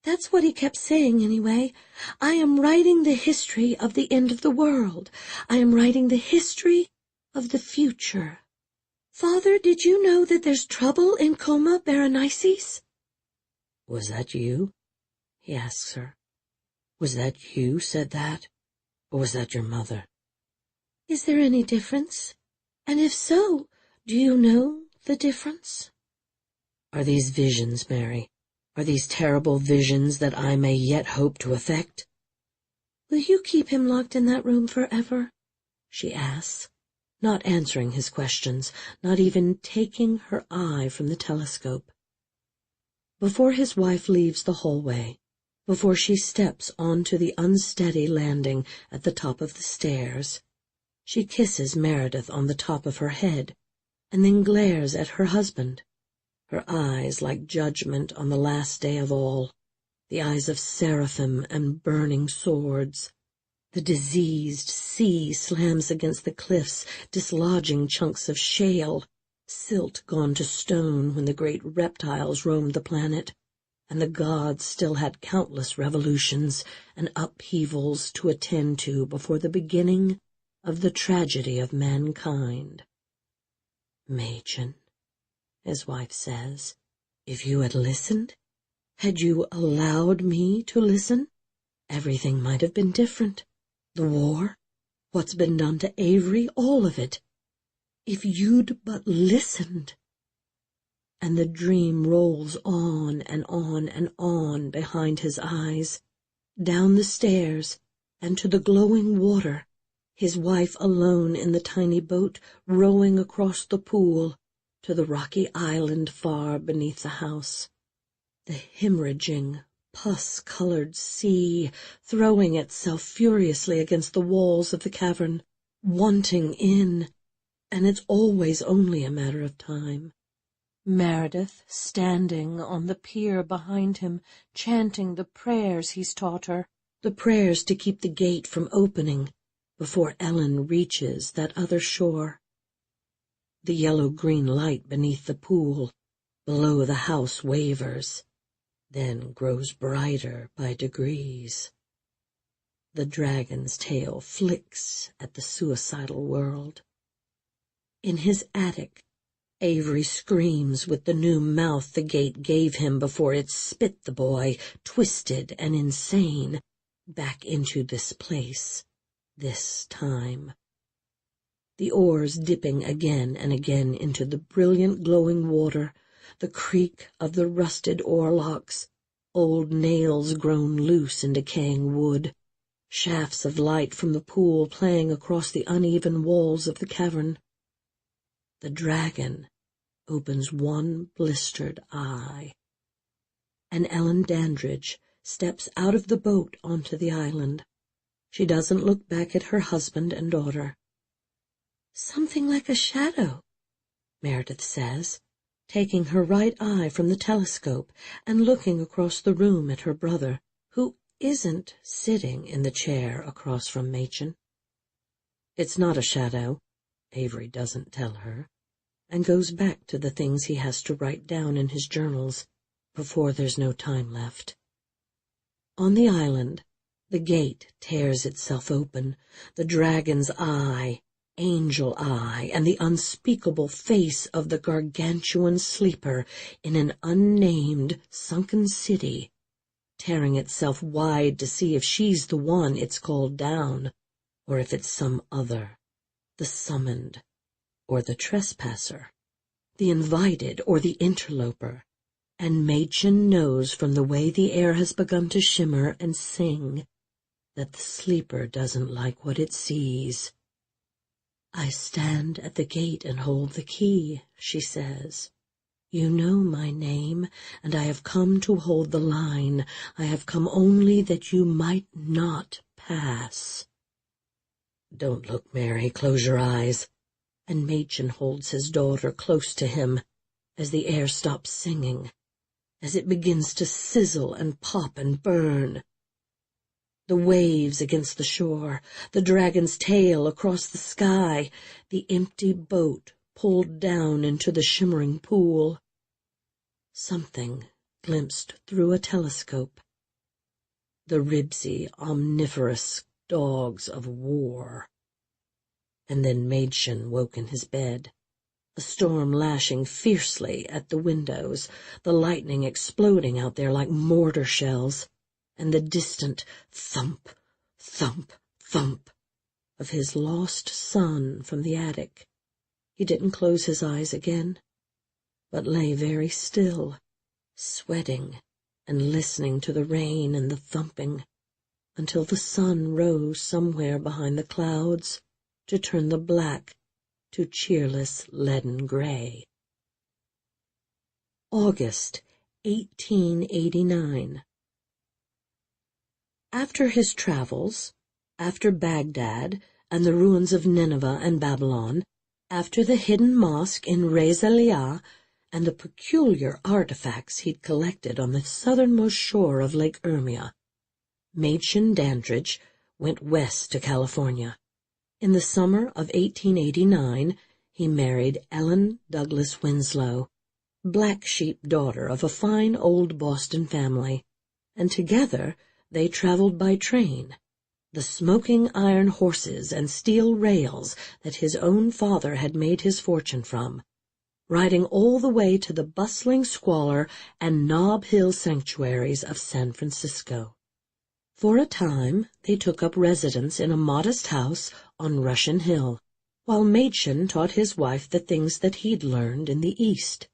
"That's what he kept saying, anyway. I am writing the history of the end of the world. I am writing the history of the future. Father, did you know that there's trouble in Coma Berenices?" "Was that you?" he asks her. "Was that you said that, or was that your mother?" "Is there any difference? And if so, do you know the difference?" "Are these visions, Mary? Are these terrible visions that I may yet hope to effect?" "Will you keep him locked in that room forever?" she asks, not answering his questions, not even taking her eye from the telescope. Before his wife leaves the hallway, before she steps onto the unsteady landing at the top of the stairs, she kisses Meredith on the top of her head, and then glares at her husband, her eyes like judgment on the last day of all, the eyes of seraphim and burning swords. The diseased sea slams against the cliffs, dislodging chunks of shale, silt gone to stone when the great reptiles roamed the planet, and the gods still had countless revolutions and upheavals to attend to before the beginning of the tragedy of mankind. "Machen," his wife says, "if you had listened, had you allowed me to listen, everything might have been different. The war, what's been done to Avery, all of it. If you'd but listened." And the dream rolls on and on and on behind his eyes, down the stairs and to the glowing water, his wife alone in the tiny boat rowing across the pool to the rocky island far beneath the house. The hemorrhaging, pus-colored sea throwing itself furiously against the walls of the cavern, wanting in, and it's always only a matter of time. Meredith standing on the pier behind him, chanting the prayers he's taught her, the prayers to keep the gate from opening before Ellen reaches that other shore. The yellow-green light beneath the pool, below the house wavers, then grows brighter by degrees. The dragon's tail flicks at the suicidal world. In his attic, Avery screams with the new mouth the gate gave him before it spit the boy, twisted and insane, back into this place, this time. The oars dipping again and again into the brilliant glowing water, the creak of the rusted oarlocks, old nails grown loose in decaying wood, shafts of light from the pool playing across the uneven walls of the cavern. The dragon opens one blistered eye, and Ellen Dandridge steps out of the boat onto the island. She doesn't look back at her husband and daughter. "Something like a shadow," Meredith says, taking her right eye from the telescope and looking across the room at her brother, who isn't sitting in the chair across from Machen. It's not a shadow, Avery doesn't tell her, and goes back to the things he has to write down in his journals before there's no time left. On the island, the gate tears itself open, the dragon's eye, angel eye, and the unspeakable face of the gargantuan sleeper in an unnamed sunken city, tearing itself wide to see if she's the one it's called down, or if it's some other, the summoned, or the trespasser, the invited, or the interloper, and Machen knows from the way the air has begun to shimmer and sing that the sleeper doesn't like what it sees. "I stand at the gate and hold the key," she says. You know my name, and I have come to hold the line. I have come only that you might not pass. Don't look, Mary, close your eyes. And Machen holds his daughter close to him as the air stops singing, as it begins to sizzle and pop and burn. The waves against the shore, the dragon's tail across the sky, the empty boat pulled down into the shimmering pool. Something glimpsed through a telescope. The ribsy, omnivorous dogs of war. And then Machen woke in his bed, a storm lashing fiercely at the windows, the lightning exploding out there like mortar shells, and the distant thump, thump, thump of his lost son from the attic. He didn't close his eyes again, but lay very still, sweating and listening to the rain and the thumping, until the sun rose somewhere behind the clouds to turn the black to cheerless leaden gray. August 1889. After his travels, after Baghdad and the ruins of Nineveh and Babylon, after the hidden mosque in Res-Aliah and the peculiar artifacts he'd collected on the southernmost shore of Lake Ermia, Machen Dandridge went west to California. In the summer of 1889, he married Ellen Douglas Winslow, black sheep daughter of a fine old Boston family, and together they traveled by train, the smoking iron horses and steel rails that his own father had made his fortune from, riding all the way to the bustling squalor and Nob Hill sanctuaries of San Francisco. For a time they took up residence in a modest house on Russian Hill, while Machen taught his wife the things that he'd learned in the East: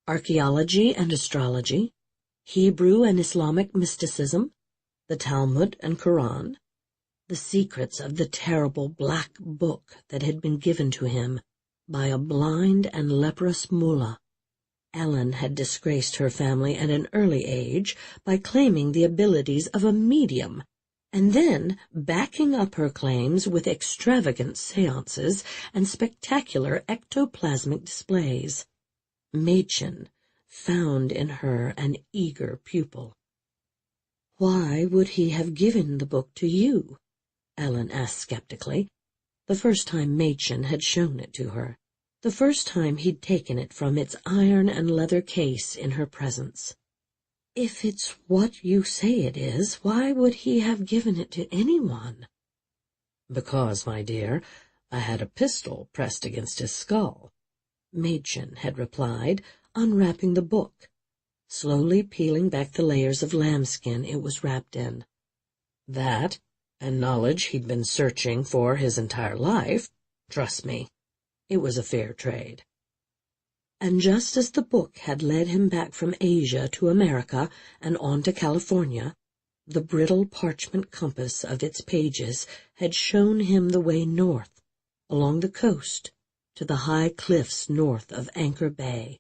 archaeology and astrology, Hebrew and Islamic mysticism, the Talmud and Quran, the secrets of the terrible black book that had been given to him by a blind and leprous mullah. Ellen had disgraced her family at an early age by claiming the abilities of a medium, and then backing up her claims with extravagant seances and spectacular ectoplasmic displays. Machen found in her an eager pupil. "Why would he have given the book to you?" Ellen asked skeptically, the first time Machen had shown it to her, the first time he'd taken it from its iron and leather case in her presence. "If it's what you say it is, why would he have given it to anyone?" "Because, my dear, I had a pistol pressed against his skull," Machen had replied, unwrapping the book, slowly peeling back the layers of lambskin it was wrapped in. "That, and knowledge he'd been searching for his entire life, trust me, it was a fair trade." And just as the book had led him back from Asia to America and on to California, the brittle parchment compass of its pages had shown him the way north, along the coast, to the high cliffs north of Anchor Bay.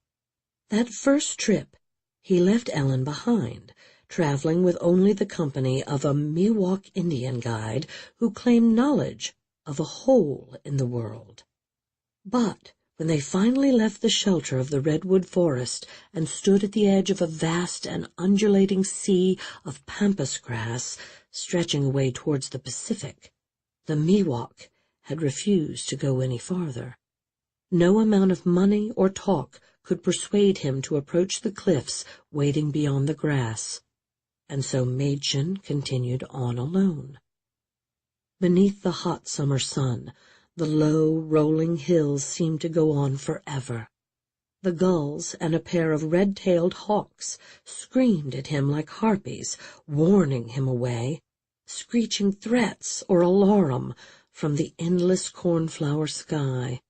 That first trip he left Ellen behind, traveling with only the company of a Miwok Indian guide who claimed knowledge of a hole in the world. But when they finally left the shelter of the redwood forest and stood at the edge of a vast and undulating sea of pampas grass stretching away towards the Pacific, the Miwok had refused to go any farther. No amount of money or talk could persuade him to approach the cliffs waiting beyond the grass, and so Machen continued on alone. Beneath the hot summer sun, the low, rolling hills seemed to go on forever. The gulls and a pair of red-tailed hawks screamed at him like harpies, warning him away, screeching threats or alarum from the endless cornflower sky.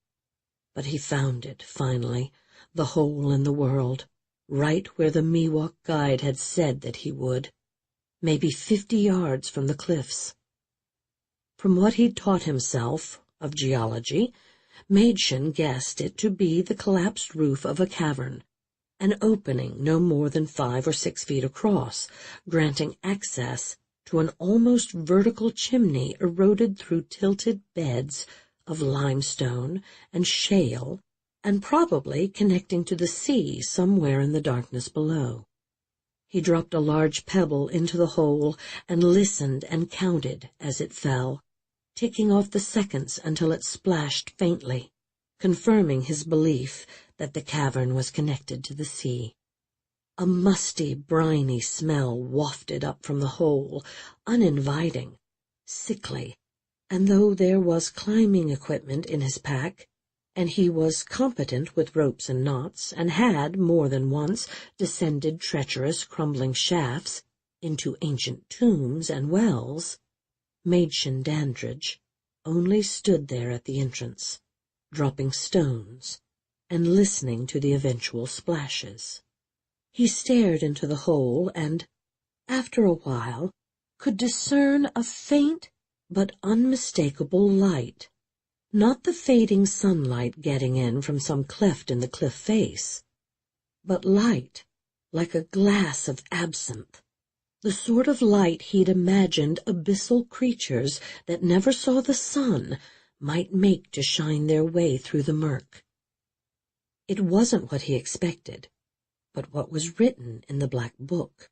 But he found it, finally, the hole in the world, right where the Miwok guide had said that he would, maybe 50 yards from the cliffs. From what he'd taught himself of geology, Machen guessed it to be the collapsed roof of a cavern, an opening no more than 5 or 6 feet across, granting access to an almost vertical chimney eroded through tilted beds of limestone and shale, and probably connecting to the sea somewhere in the darkness below. He dropped a large pebble into the hole and listened and counted as it fell, ticking off the seconds until it splashed faintly, confirming his belief that the cavern was connected to the sea. A musty, briny smell wafted up from the hole, uninviting, sickly, and though there was climbing equipment in his pack, and he was competent with ropes and knots, and had, more than once, descended treacherous, crumbling shafts into ancient tombs and wells, Mädchen Dandridge only stood there at the entrance, dropping stones and listening to the eventual splashes. He stared into the hole and, after a while, could discern a faint but unmistakable light, not the fading sunlight getting in from some cleft in the cliff face, but light like a glass of absinthe, the sort of light he'd imagined abyssal creatures that never saw the sun might make to shine their way through the murk. It wasn't what he expected, but what was written in the black book.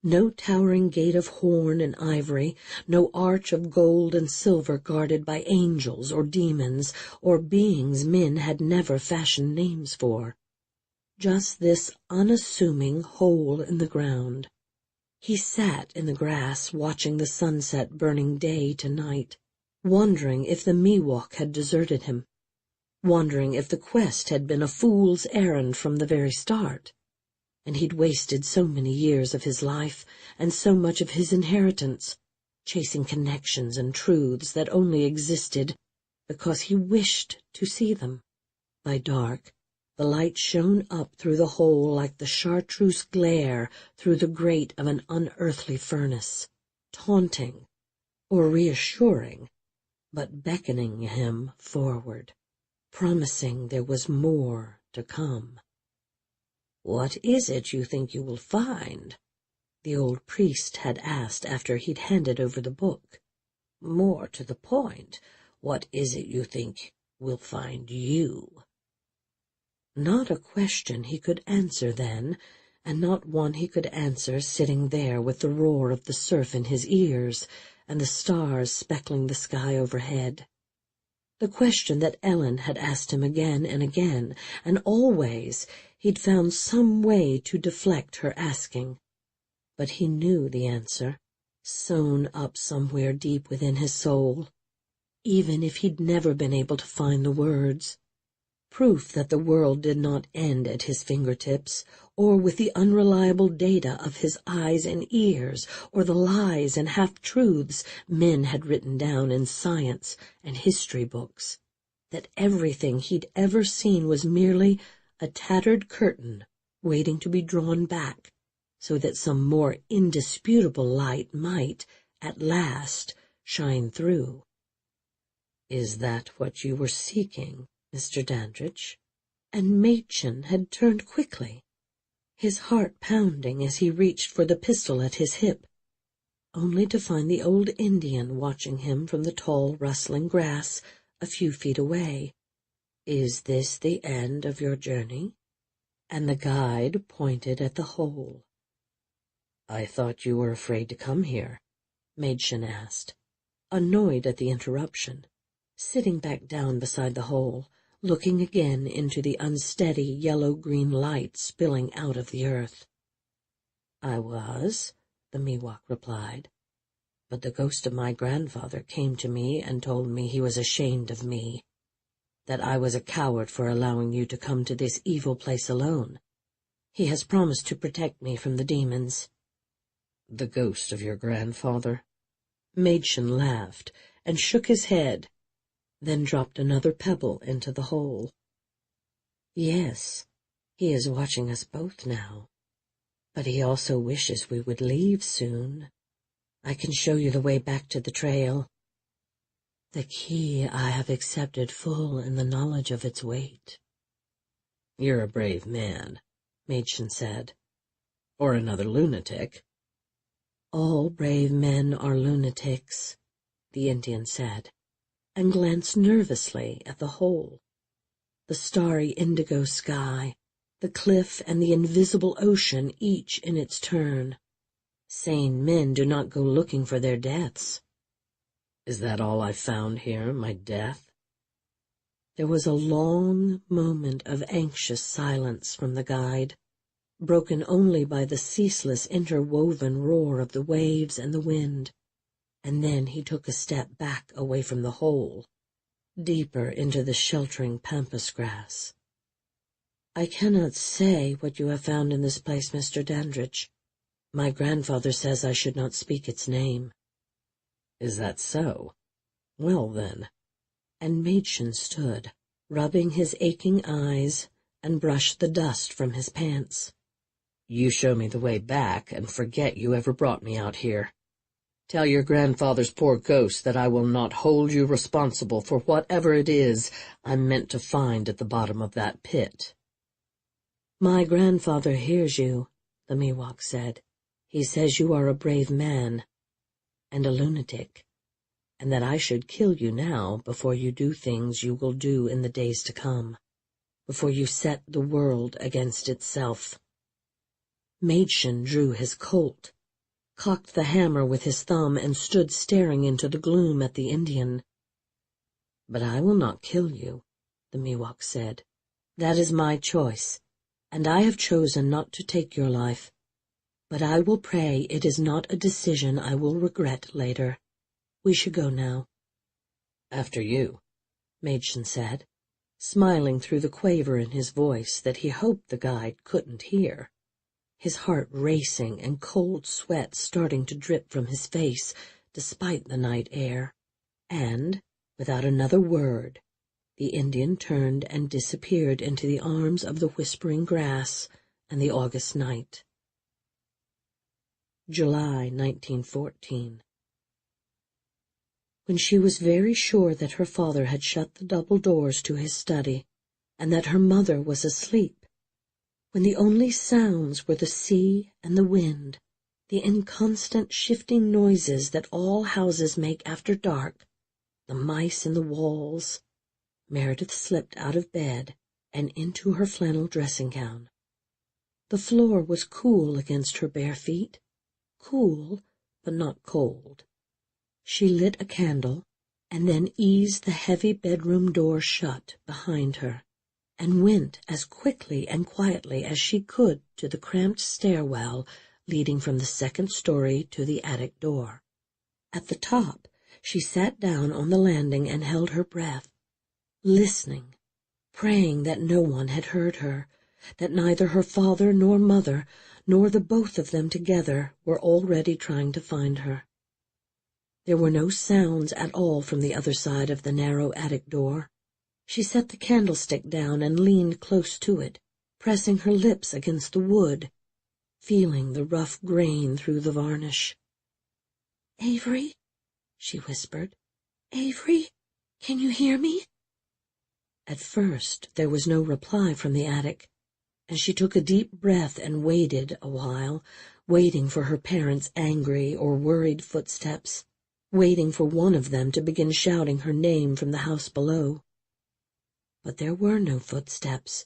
No towering gate of horn and ivory, no arch of gold and silver guarded by angels or demons or beings men had never fashioned names for. Just this unassuming hole in the ground. He sat in the grass watching the sunset burning day to night, wondering if the Miwok had deserted him, wondering if the quest had been a fool's errand from the very start, and he'd wasted so many years of his life and so much of his inheritance, chasing connections and truths that only existed because he wished to see them. By dark, the light shone up through the hole like the chartreuse glare through the grate of an unearthly furnace, taunting or reassuring, but beckoning him forward, promising there was more to come. "What is it you think you will find?" the old priest had asked after he'd handed over the book. "More to the point, what is it you think will find you?" Not a question he could answer then, and not one he could answer sitting there with the roar of the surf in his ears and the stars speckling the sky overhead. The question that Ellen had asked him again and again, and always he'd found some way to deflect her asking. But he knew the answer, sewn up somewhere deep within his soul, even if he'd never been able to find the words. Proof that the world did not end at his fingertips, or with the unreliable data of his eyes and ears, or the lies and half-truths men had written down in science and history books, that everything he'd ever seen was merely a tattered curtain waiting to be drawn back, so that some more indisputable light might, at last, shine through. "Is that what you were seeking, Mr. Dandridge?" And Mädchen had turned quickly, his heart pounding as he reached for the pistol at his hip, only to find the old Indian watching him from the tall, rustling grass a few feet away. "Is this the end of your journey?" And the guide pointed at the hole. "I thought you were afraid to come here," Mädchen asked, annoyed at the interruption, sitting back down beside the hole, looking again into the unsteady yellow-green light spilling out of the earth. "I was," the Miwok replied, "but the ghost of my grandfather came to me and told me he was ashamed of me, that I was a coward for allowing you to come to this evil place alone. He has promised to protect me from the demons." "The ghost of your grandfather?" Mädchen laughed and shook his head, then dropped another pebble into the hole. "Yes, he is watching us both now, but he also wishes we would leave soon. I can show you the way back to the trail. The key I have accepted full in the knowledge of its weight." "You're a brave man," Machen said. Or another lunatic. All brave men are lunatics, the Indian said, and glanced nervously at the hole. The starry indigo sky, the cliff and the invisible ocean, each in its turn. Sane men do not go looking for their deaths. Is that all I found here, my death? There was a long moment of anxious silence from the guide, broken only by the ceaseless interwoven roar of the waves and the wind, and then he took a step back away from the hole, deeper into the sheltering pampas grass. I cannot say what you have found in this place, Mr. Dandridge. My grandfather says I should not speak its name. Is that so? Well, then. And Machen stood, rubbing his aching eyes, and brushed the dust from his pants. You show me the way back, and forget you ever brought me out here. Tell your grandfather's poor ghost that I will not hold you responsible for whatever it is I'm meant to find at the bottom of that pit. My grandfather hears you, the Miwok said. He says you are a brave man, and a lunatic, and that I should kill you now before you do things you will do in the days to come, before you set the world against itself. Machen drew his Colt, cocked the hammer with his thumb, and stood staring into the gloom at the Indian. But I will not kill you, the Miwok said. That is my choice, and I have chosen not to take your life. But I will pray it is not a decision I will regret later. We should go now. After you, Machen said, smiling through the quaver in his voice that he hoped the guide couldn't hear, his heart racing and cold sweat starting to drip from his face despite the night air. And, without another word, the Indian turned and disappeared into the arms of the whispering grass and the August night. July 1914. When she was very sure that her father had shut the double doors to his study, and that her mother was asleep, when the only sounds were the sea and the wind, the inconstant shifting noises that all houses make after dark, the mice in the walls, Meredith slipped out of bed and into her flannel dressing-gown. The floor was cool against her bare feet, cool but not cold. She lit a candle, and then eased the heavy bedroom door shut behind her, and went as quickly and quietly as she could to the cramped stairwell leading from the second story to the attic door. At the top, she sat down on the landing and held her breath, listening, praying that no one had heard her, that neither her father nor mother, nor the both of them together, were already trying to find her. There were no sounds at all from the other side of the narrow attic door. She set the candlestick down and leaned close to it, pressing her lips against the wood, feeling the rough grain through the varnish. "Avery," she whispered. "Avery, can you hear me?" At first there was no reply from the attic, and she took a deep breath and waited a while, waiting for her parents' angry or worried footsteps, waiting for one of them to begin shouting her name from the house below. But there were no footsteps,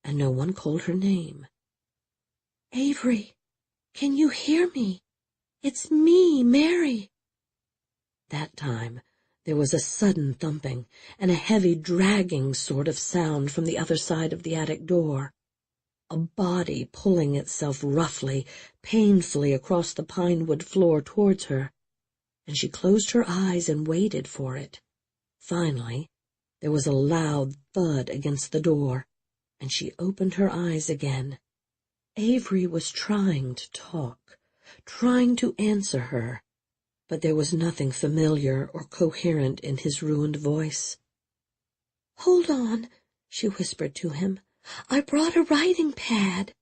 and no one called her name. "Avery, can you hear me? It's me, Mary." That time there was a sudden thumping and a heavy dragging sort of sound from the other side of the attic door, a body pulling itself roughly, painfully across the pine-wood floor towards her, and she closed her eyes and waited for it. Finally, there was a loud thud against the door, and she opened her eyes again. Avery was trying to talk, trying to answer her, but there was nothing familiar or coherent in his ruined voice. "Hold on," she whispered to him. "I brought a writing pad."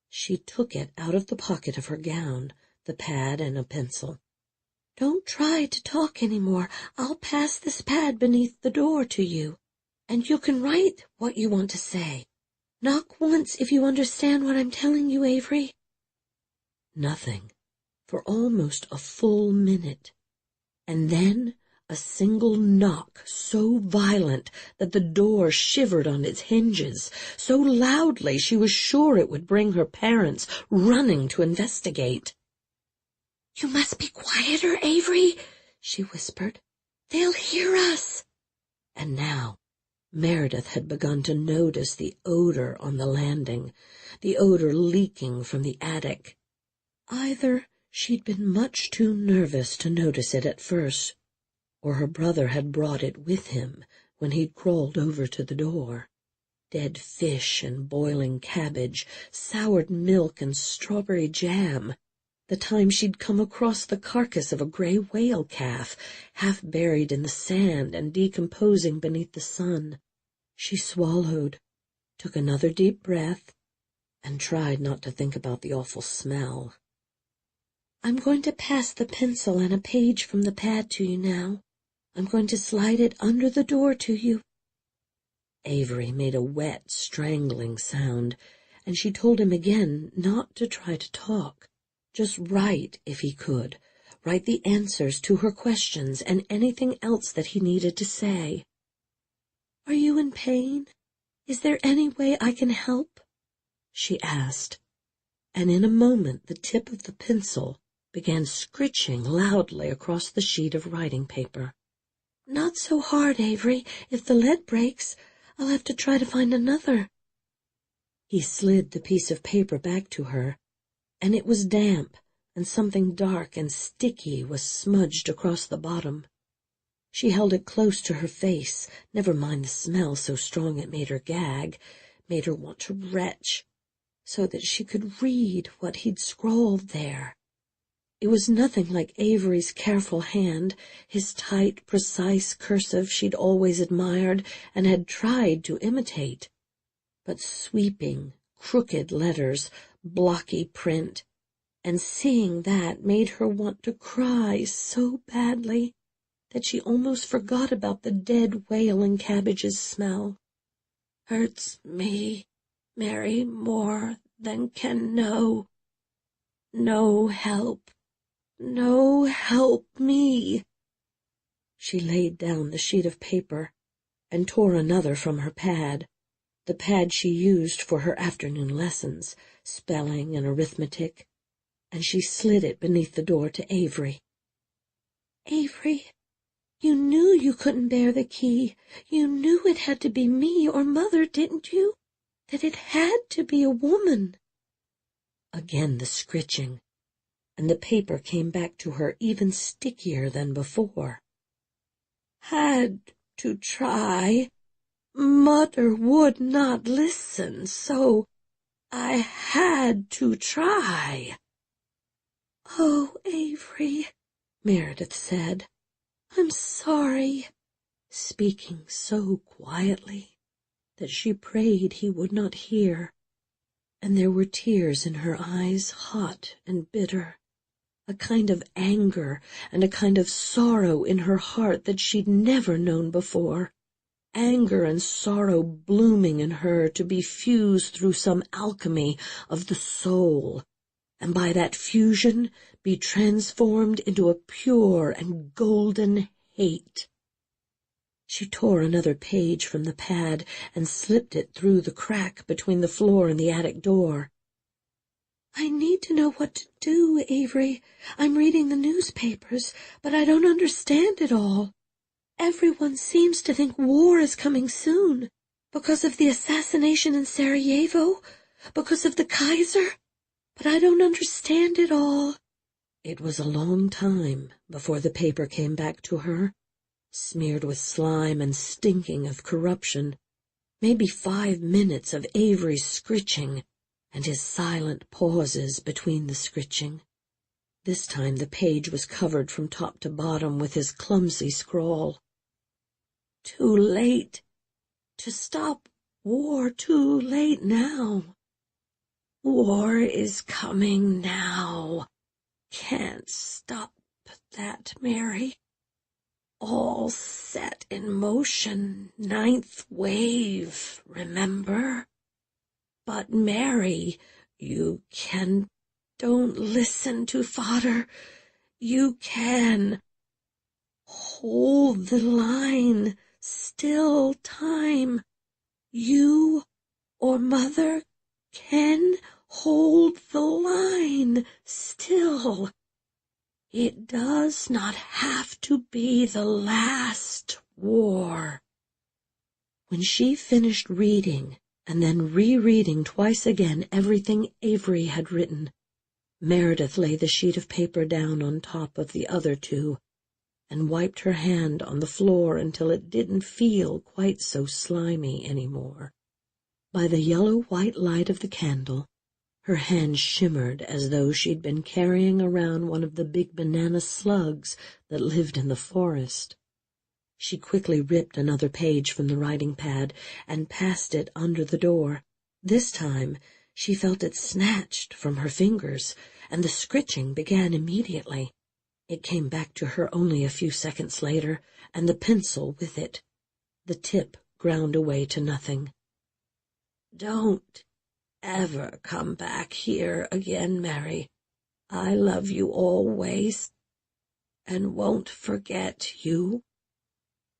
She took it out of the pocket of her gown, the pad and a pencil. "Don't try to talk any more. I'll pass this pad beneath the door to you, and you can write what you want to say. Knock once if you understand what I'm telling you, Avery. Nothing, for almost a full minute, and then a single knock so violent that the door shivered on its hinges, so loudly she was sure it would bring her parents running to investigate. "You must be quieter, Avery," she whispered. "They'll hear us." And now Meredith had begun to notice the odor on the landing, the odor leaking from the attic. Either she'd been much too nervous to notice it at first, or her brother had brought it with him when he'd crawled over to the door. Dead fish and boiling cabbage, soured milk and strawberry jam. The time she'd come across the carcass of a gray whale calf, half buried in the sand and decomposing beneath the sun. She swallowed, took another deep breath, and tried not to think about the awful smell. "I'm going to pass the pencil and a page from the pad to you now. I'm going to slide it under the door to you." Avery made a wet, strangling sound, and she told him again not to try to talk. Just write, if he could. Write the answers to her questions and anything else that he needed to say. "Are you in pain? Is there any way I can help?" she asked, and in a moment the tip of the pencil began scritching loudly across the sheet of writing paper. "Not so hard, Avery. If the lead breaks, I'll have to try to find another." He slid the piece of paper back to her, and it was damp, and something dark and sticky was smudged across the bottom. She held it close to her face, never mind the smell so strong it made her gag, made her want to retch, so that she could read what he'd scrawled there. It was nothing like Avery's careful hand, his tight, precise cursive she'd always admired and had tried to imitate, but sweeping, crooked letters, blocky print, and seeing that made her want to cry so badly that she almost forgot about the dead whale and cabbage's smell. "Hurts me, Mary, more than can know. No help. No help me." She laid down the sheet of paper and tore another from her pad, the pad she used for her afternoon lessons, spelling and arithmetic, and she slid it beneath the door to Avery. "Avery, you knew you couldn't bear the key. You knew it had to be me or Mother, didn't you? That it had to be a woman." Again the scritching, and the paper came back to her even stickier than before. "Had to try. Mother would not listen, so I had to try." "Oh, Avery," Meredith said, "I'm sorry," speaking so quietly that she prayed he would not hear, and there were tears in her eyes, hot and bitter, a kind of anger and a kind of sorrow in her heart that she'd never known before, anger and sorrow blooming in her to be fused through some alchemy of the soul, and by that fusion be transformed into a pure and golden hate. She tore another page from the pad and slipped it through the crack between the floor and the attic door. "I need to know what to do, Avery. I'm reading the newspapers, but I don't understand it all. Everyone seems to think war is coming soon, because of the assassination in Sarajevo, because of the Kaiser, but I don't understand it all." It was a long time before the paper came back to her, smeared with slime and stinking of corruption, maybe 5 minutes of Avery's scritching, and his silent pauses between the scritching. This time the page was covered from top to bottom with his clumsy scrawl. "Too late to stop war, too late now. War is coming now. Can't stop that, Mary. All set in motion, 9th wave, remember? But, Mary, don't listen to Father. You can hold the line, still time. You or Mother can hold the line still. It does not have to be the last war. When she finished reading, and then rereading twice again everything Avery had written, Meredith laid the sheet of paper down on top of the other two, and wiped her hand on the floor until it didn't feel quite so slimy anymore. By the yellow-white light of the candle, her hand shimmered as though she'd been carrying around one of the big banana slugs that lived in the forest. She quickly ripped another page from the writing pad and passed it under the door. This time she felt it snatched from her fingers, and the scritching began immediately. It came back to her only a few seconds later, and the pencil with it. The tip ground away to nothing. "Don't ever come back here again, Mary. I love you always, and won't forget you.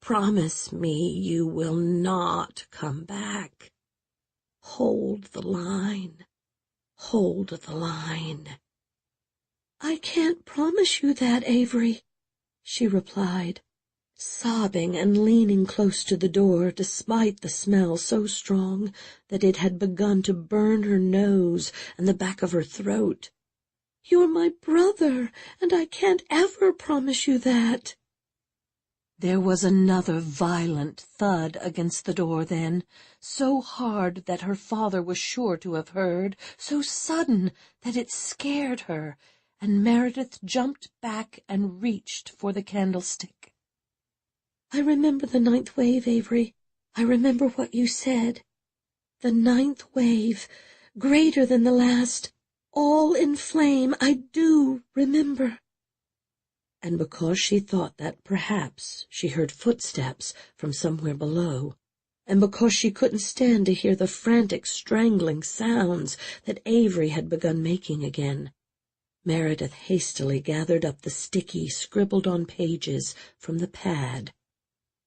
Promise me you will not come back. Hold the line. Hold the line." "I can't promise you that, Avery," she replied, sobbing and leaning close to the door, despite the smell so strong that it had begun to burn her nose and the back of her throat. "You're my brother, and I can't ever promise you that." There was another violent thud against the door then, so hard that her father was sure to have heard, so sudden that it scared her, and Meredith jumped back and reached for the candlestick. "I remember the 9th wave, Avery. I remember what you said. The 9th wave, greater than the last, all in flame. I do remember." And because she thought that perhaps she heard footsteps from somewhere below, and because she couldn't stand to hear the frantic, strangling sounds that Avery had begun making again, Meredith hastily gathered up the sticky, scribbled-on pages from the pad,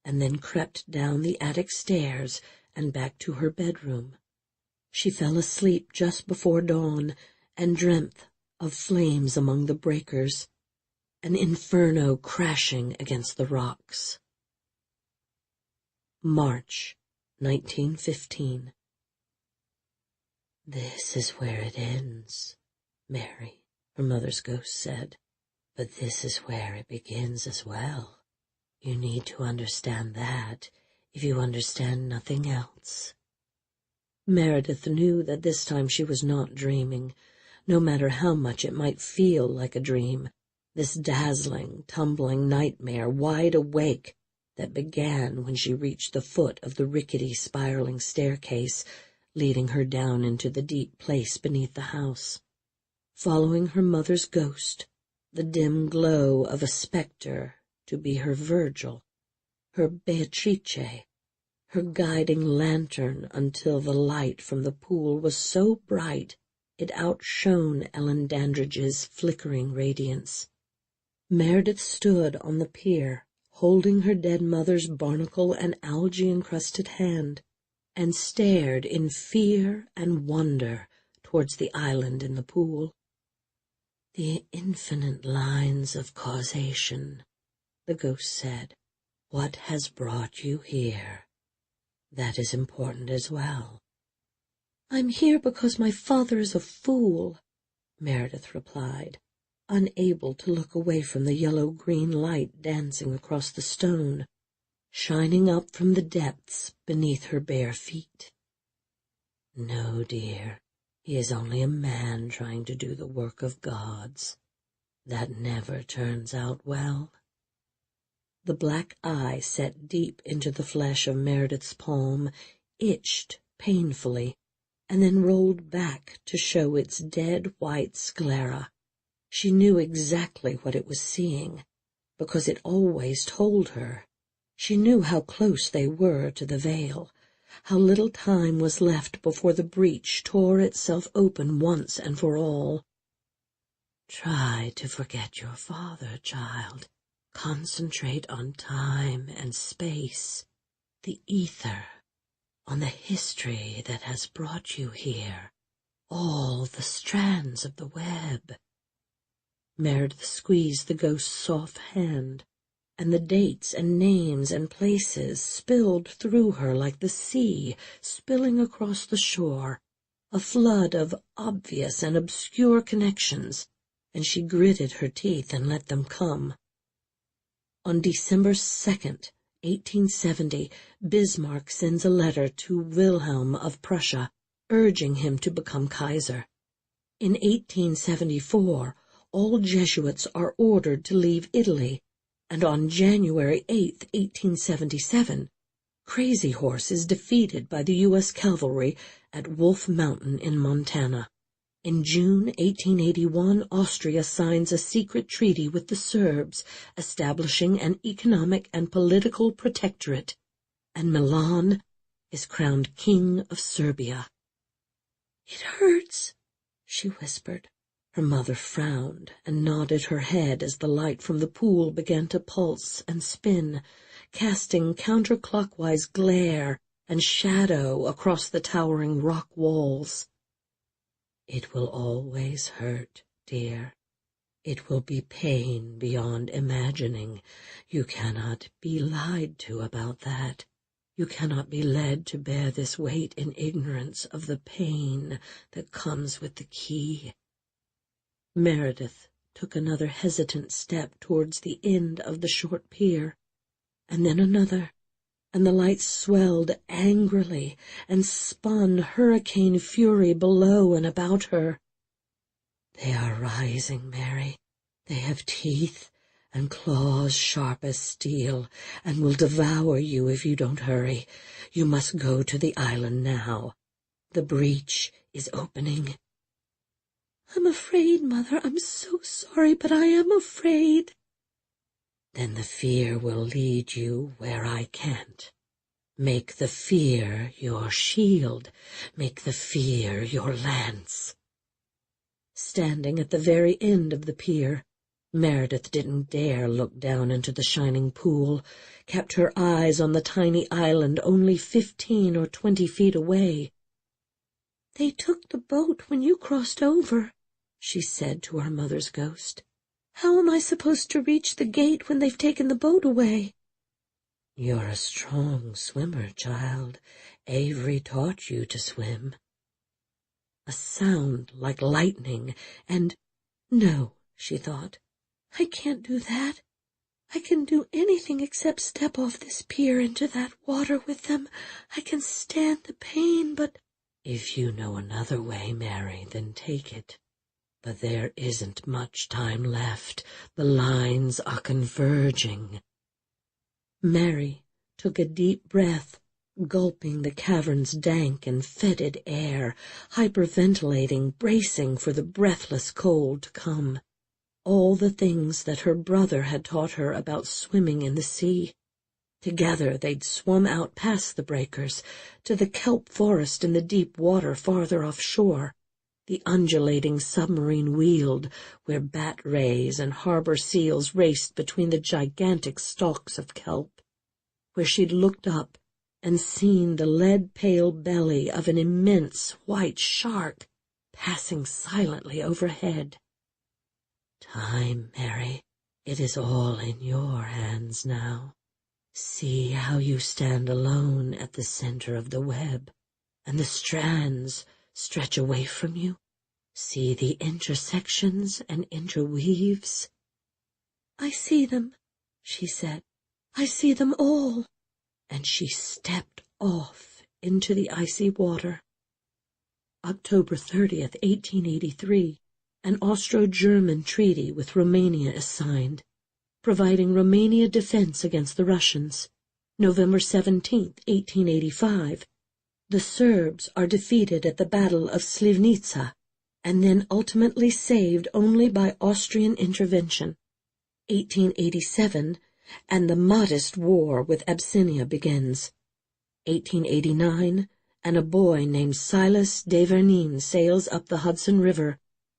and then crept down the attic stairs and back to her bedroom. She fell asleep just before dawn and dreamt of flames among the breakers, an inferno crashing against the rocks. March, 1915. "This is where it ends, Mary," her mother's ghost said. "But this is where it begins as well. You need to understand that if you understand nothing else." Meredith knew that this time she was not dreaming, no matter how much it might feel like a dream. This dazzling, tumbling nightmare, wide awake, that began when she reached the foot of the rickety, spiraling staircase, leading her down into the deep place beneath the house. Following her mother's ghost, the dim glow of a spectre to be her Virgil, her Beatrice, her guiding lantern, until the light from the pool was so bright it outshone Ellen Dandridge's flickering radiance. Meredith stood on the pier, holding her dead mother's barnacle and algae-encrusted hand, and stared in fear and wonder towards the island in the pool. "The infinite lines of causation," the ghost said. "What has brought you here? That is important as well." "I'm here because my father is a fool," Meredith replied, unable to look away from the yellow-green light dancing across the stone, shining up from the depths beneath her bare feet. "No, dear, he is only a man trying to do the work of gods. That never turns out well." The black eye set deep into the flesh of Meredith's palm, itched painfully, and then rolled back to show its dead white sclera. She knew exactly what it was seeing, because it always told her. She knew how close they were to the veil, how little time was left before the breach tore itself open once and for all. Try to forget your father, child. Concentrate on time and space, the ether, on the history that has brought you here, all the strands of the web. Meredith squeezed the ghost's soft hand, and the dates and names and places spilled through her like the sea spilling across the shore, a flood of obvious and obscure connections, and she gritted her teeth and let them come. On December 2nd, 1870, Bismarck sends a letter to Wilhelm of Prussia, urging him to become Kaiser. In 1874, all Jesuits are ordered to leave Italy, and on January 8, 1877, Crazy Horse is defeated by the U.S. cavalry at Wolf Mountain in Montana. In June 1881, Austria signs a secret treaty with the Serbs, establishing an economic and political protectorate, and Milan is crowned King of Serbia. "It hurts," she whispered. Her mother frowned and nodded her head as the light from the pool began to pulse and spin, casting counterclockwise glare and shadow across the towering rock walls. "It will always hurt, dear. It will be pain beyond imagining. You cannot be lied to about that. You cannot be led to bear this weight in ignorance of the pain that comes with the key." Meredith took another hesitant step towards the end of the short pier, and then another, and the light swelled angrily and spun hurricane fury below and about her. "They are rising, Mary. They have teeth and claws sharp as steel, and will devour you if you don't hurry. You must go to the island now. The breach is opening." "I'm afraid, Mother. I'm so sorry, but I am afraid." "Then the fear will lead you where I can't. Make the fear your shield. Make the fear your lance." Standing at the very end of the pier, Meredith didn't dare look down into the shining pool, kept her eyes on the tiny island only 15 or 20 feet away. "They took the boat when you crossed over," she said to her mother's ghost. "How am I supposed to reach the gate when they've taken the boat away?" "You're a strong swimmer, child. Avery taught you to swim." A sound like lightning, and no, she thought, "I can't do that. I can do anything except step off this pier into that water with them. I can stand the pain, but—" "If you know another way, Mary, then take it. But there isn't much time left. The lines are converging." Mary took a deep breath, gulping the cavern's dank and fetid air, hyperventilating, bracing for the breathless cold to come. All the things that her brother had taught her about swimming in the sea. Together they'd swum out past the breakers, to the kelp forest in the deep water farther offshore, the undulating submarine Weald, where bat rays and harbor seals raced between the gigantic stalks of kelp, where she'd looked up and seen the lead-pale belly of an immense white shark passing silently overhead. "Time, Mary, it is all in your hands now. See how you stand alone at the center of the web, and the strands stretch away from you. See the intersections and interweaves." "I see them," she said. "I see them all." And she stepped off into the icy water. October 30th, 1883, an Austro-German treaty with Romania is signed, providing Romania defense against the Russians. November 17th, 1885, the Serbs are defeated at the Battle of Slivnica, and then ultimately saved only by Austrian intervention. 1887, and the modest war with Abyssinia begins. 1889, and a boy named Silas DeBerry sails up the Hudson River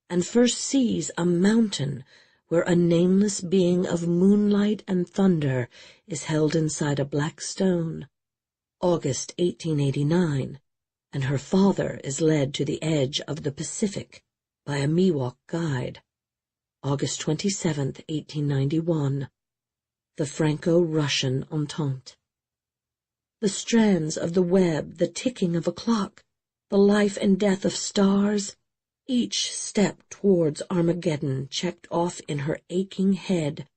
and first sees a mountain where a nameless being of moonlight and thunder is held inside a black stone. August 1889, and her father is led to the edge of the Pacific by a Miwok guide. August 27, 1891, the Franco-Russian Entente. The strands of the web, the ticking of a clock, the life and death of stars, each step towards Armageddon checked off in her aching head,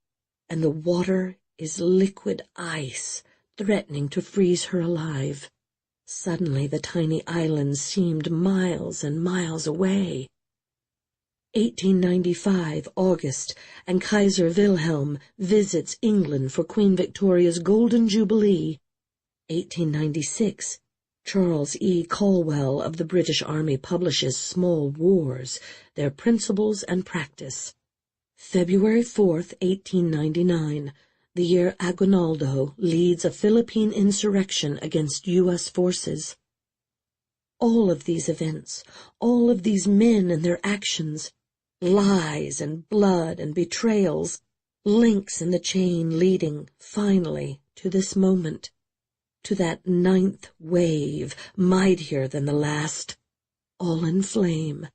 and the water is liquid ice, threatening to freeze her alive. Suddenly the tiny island seemed miles and miles away. 1895, August, and Kaiser Wilhelm visits England for Queen Victoria's Golden Jubilee. 1896, Charles E. Caldwell of the British Army publishes Small Wars, Their Principles and Practice. February 4, 1899, the year Aguinaldo leads a Philippine insurrection against U.S. forces. All of these events, all of these men and their actions, lies and blood and betrayals, links in the chain leading, finally, to this moment, to that ninth wave, mightier than the last, all in flame.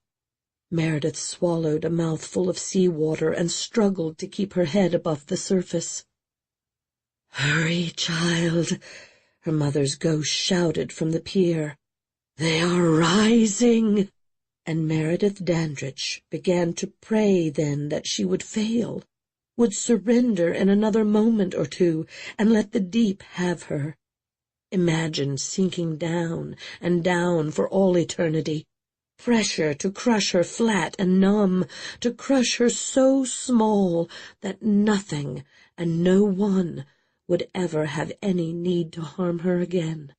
Meredith swallowed a mouthful of sea-water and struggled to keep her head above the surface. "Hurry, child," her mother's ghost shouted from the pier. "They are rising." And Meredith Dandridge began to pray then that she would fail, would surrender in another moment or two, and let the deep have her. Imagined sinking down and down for all eternity, pressure to crush her flat and numb, to crush her so small that nothing and no one would ever have any need to harm her again.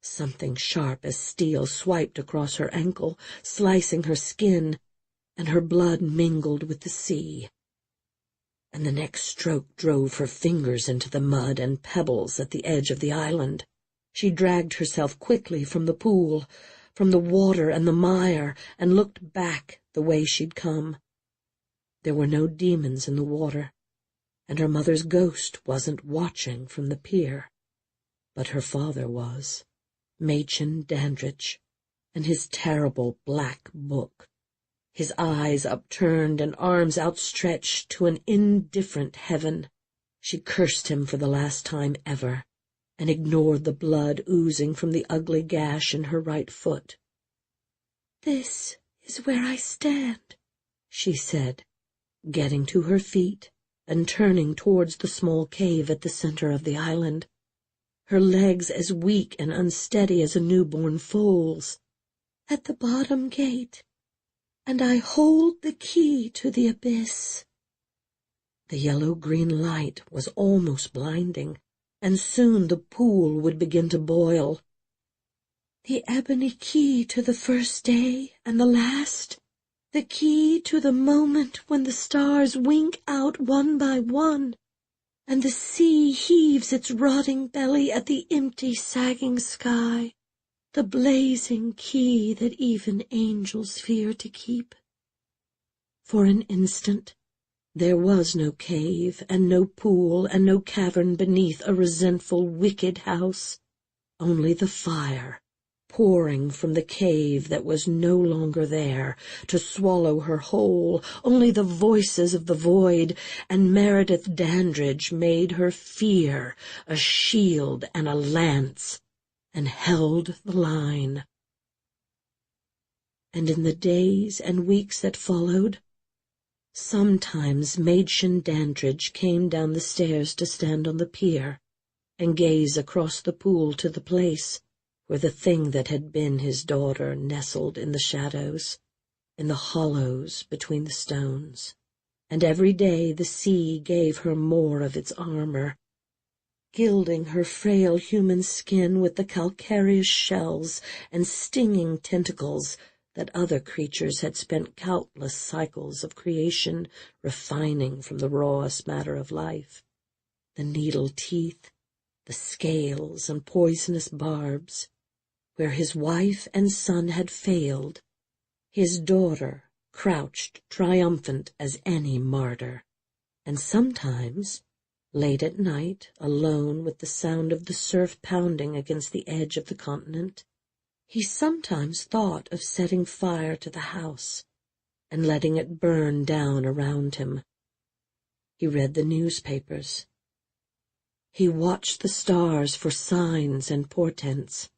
Something sharp as steel swiped across her ankle, slicing her skin, and her blood mingled with the sea. And the next stroke drove her fingers into the mud and pebbles at the edge of the island. She dragged herself quickly from the pool, from the water and the mire, and looked back the way she'd come. There were no demons in the water, and her mother's ghost wasn't watching from the pier. But her father was. Machen Dandridge, and his terrible black book, his eyes upturned and arms outstretched to an indifferent heaven. She cursed him for the last time ever, and ignored the blood oozing from the ugly gash in her right foot. "This is where I stand," she said, getting to her feet and turning towards the small cave at the center of the island, her legs as weak and unsteady as a newborn foal's. "At the bottom gate, and I hold the key to the abyss." The yellow-green light was almost blinding, and soon the pool would begin to boil. "The ebony key to the first day and the last, the key to the moment when the stars wink out one by one, and the sea heaves its rotting belly at the empty, sagging sky, the blazing key that even angels fear to keep." For an instant, there was no cave, and no pool, and no cavern beneath a resentful, wicked house, only the fire, pouring from the cave that was no longer there, to swallow her whole, only the voices of the void, and Meredith Dandridge made her fear a shield and a lance, and held the line. And in the days and weeks that followed, sometimes Machen Dandridge came down the stairs to stand on the pier, and gaze across the pool to the place where the thing that had been his daughter nestled in the shadows, in the hollows between the stones. And every day the sea gave her more of its armor, gilding her frail human skin with the calcareous shells and stinging tentacles that other creatures had spent countless cycles of creation refining from the rawest matter of life. The needle teeth, the scales and poisonous barbs. Where his wife and son had failed, his daughter crouched triumphant as any martyr. And sometimes, late at night, alone with the sound of the surf pounding against the edge of the continent, he sometimes thought of setting fire to the house and letting it burn down around him. He read the newspapers. He watched the stars for signs and portents.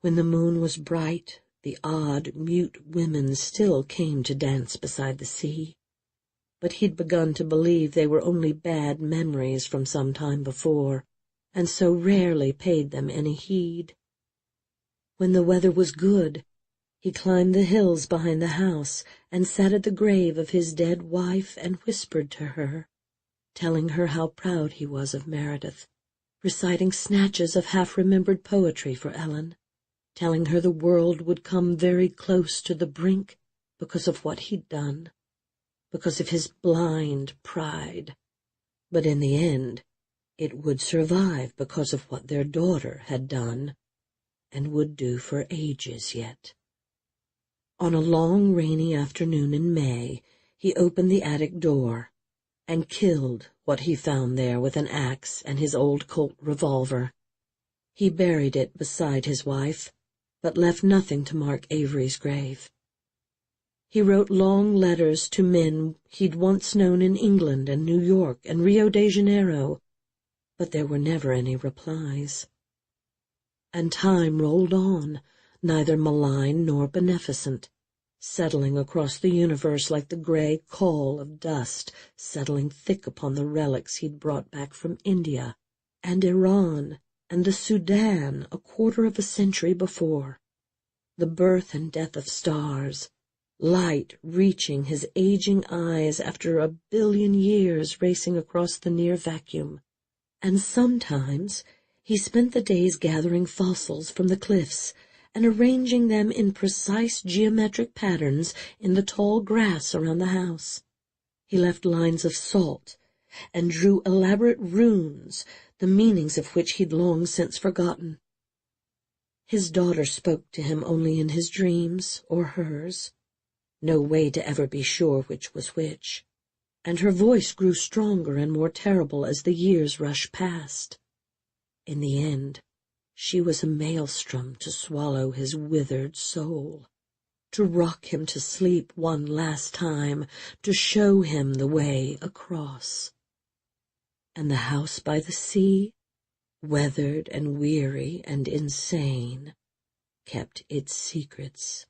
When the moon was bright, the odd, mute women still came to dance beside the sea, but he'd begun to believe they were only bad memories from some time before, and so rarely paid them any heed. When the weather was good, he climbed the hills behind the house and sat at the grave of his dead wife and whispered to her, telling her how proud he was of Meredith, reciting snatches of half-remembered poetry for Ellen, telling her the world would come very close to the brink because of what he'd done, because of his blind pride. But in the end, it would survive because of what their daughter had done, and would do for ages yet. On a long rainy afternoon in May, he opened the attic door and killed what he found there with an axe and his old Colt revolver. He buried it beside his wife, but left nothing to mark Avery's grave. He wrote long letters to men he'd once known in England and New York and Rio de Janeiro, but there were never any replies. And time rolled on, neither malign nor beneficent, settling across the universe like the gray caul of dust settling thick upon the relics he'd brought back from India and Iran and the Sudan a quarter of a century before. The birth and death of stars, light reaching his aging eyes after 1 billion years racing across the near vacuum. And sometimes he spent the days gathering fossils from the cliffs and arranging them in precise geometric patterns in the tall grass around the house. He left lines of salt and drew elaborate runes, the meanings of which he'd long since forgotten. His daughter spoke to him only in his dreams, or hers. No way to ever be sure which was which. And her voice grew stronger and more terrible as the years rushed past. In the end, she was a maelstrom to swallow his withered soul, to rock him to sleep one last time, to show him the way across. And the house by the sea, weathered and weary and insane, kept its secrets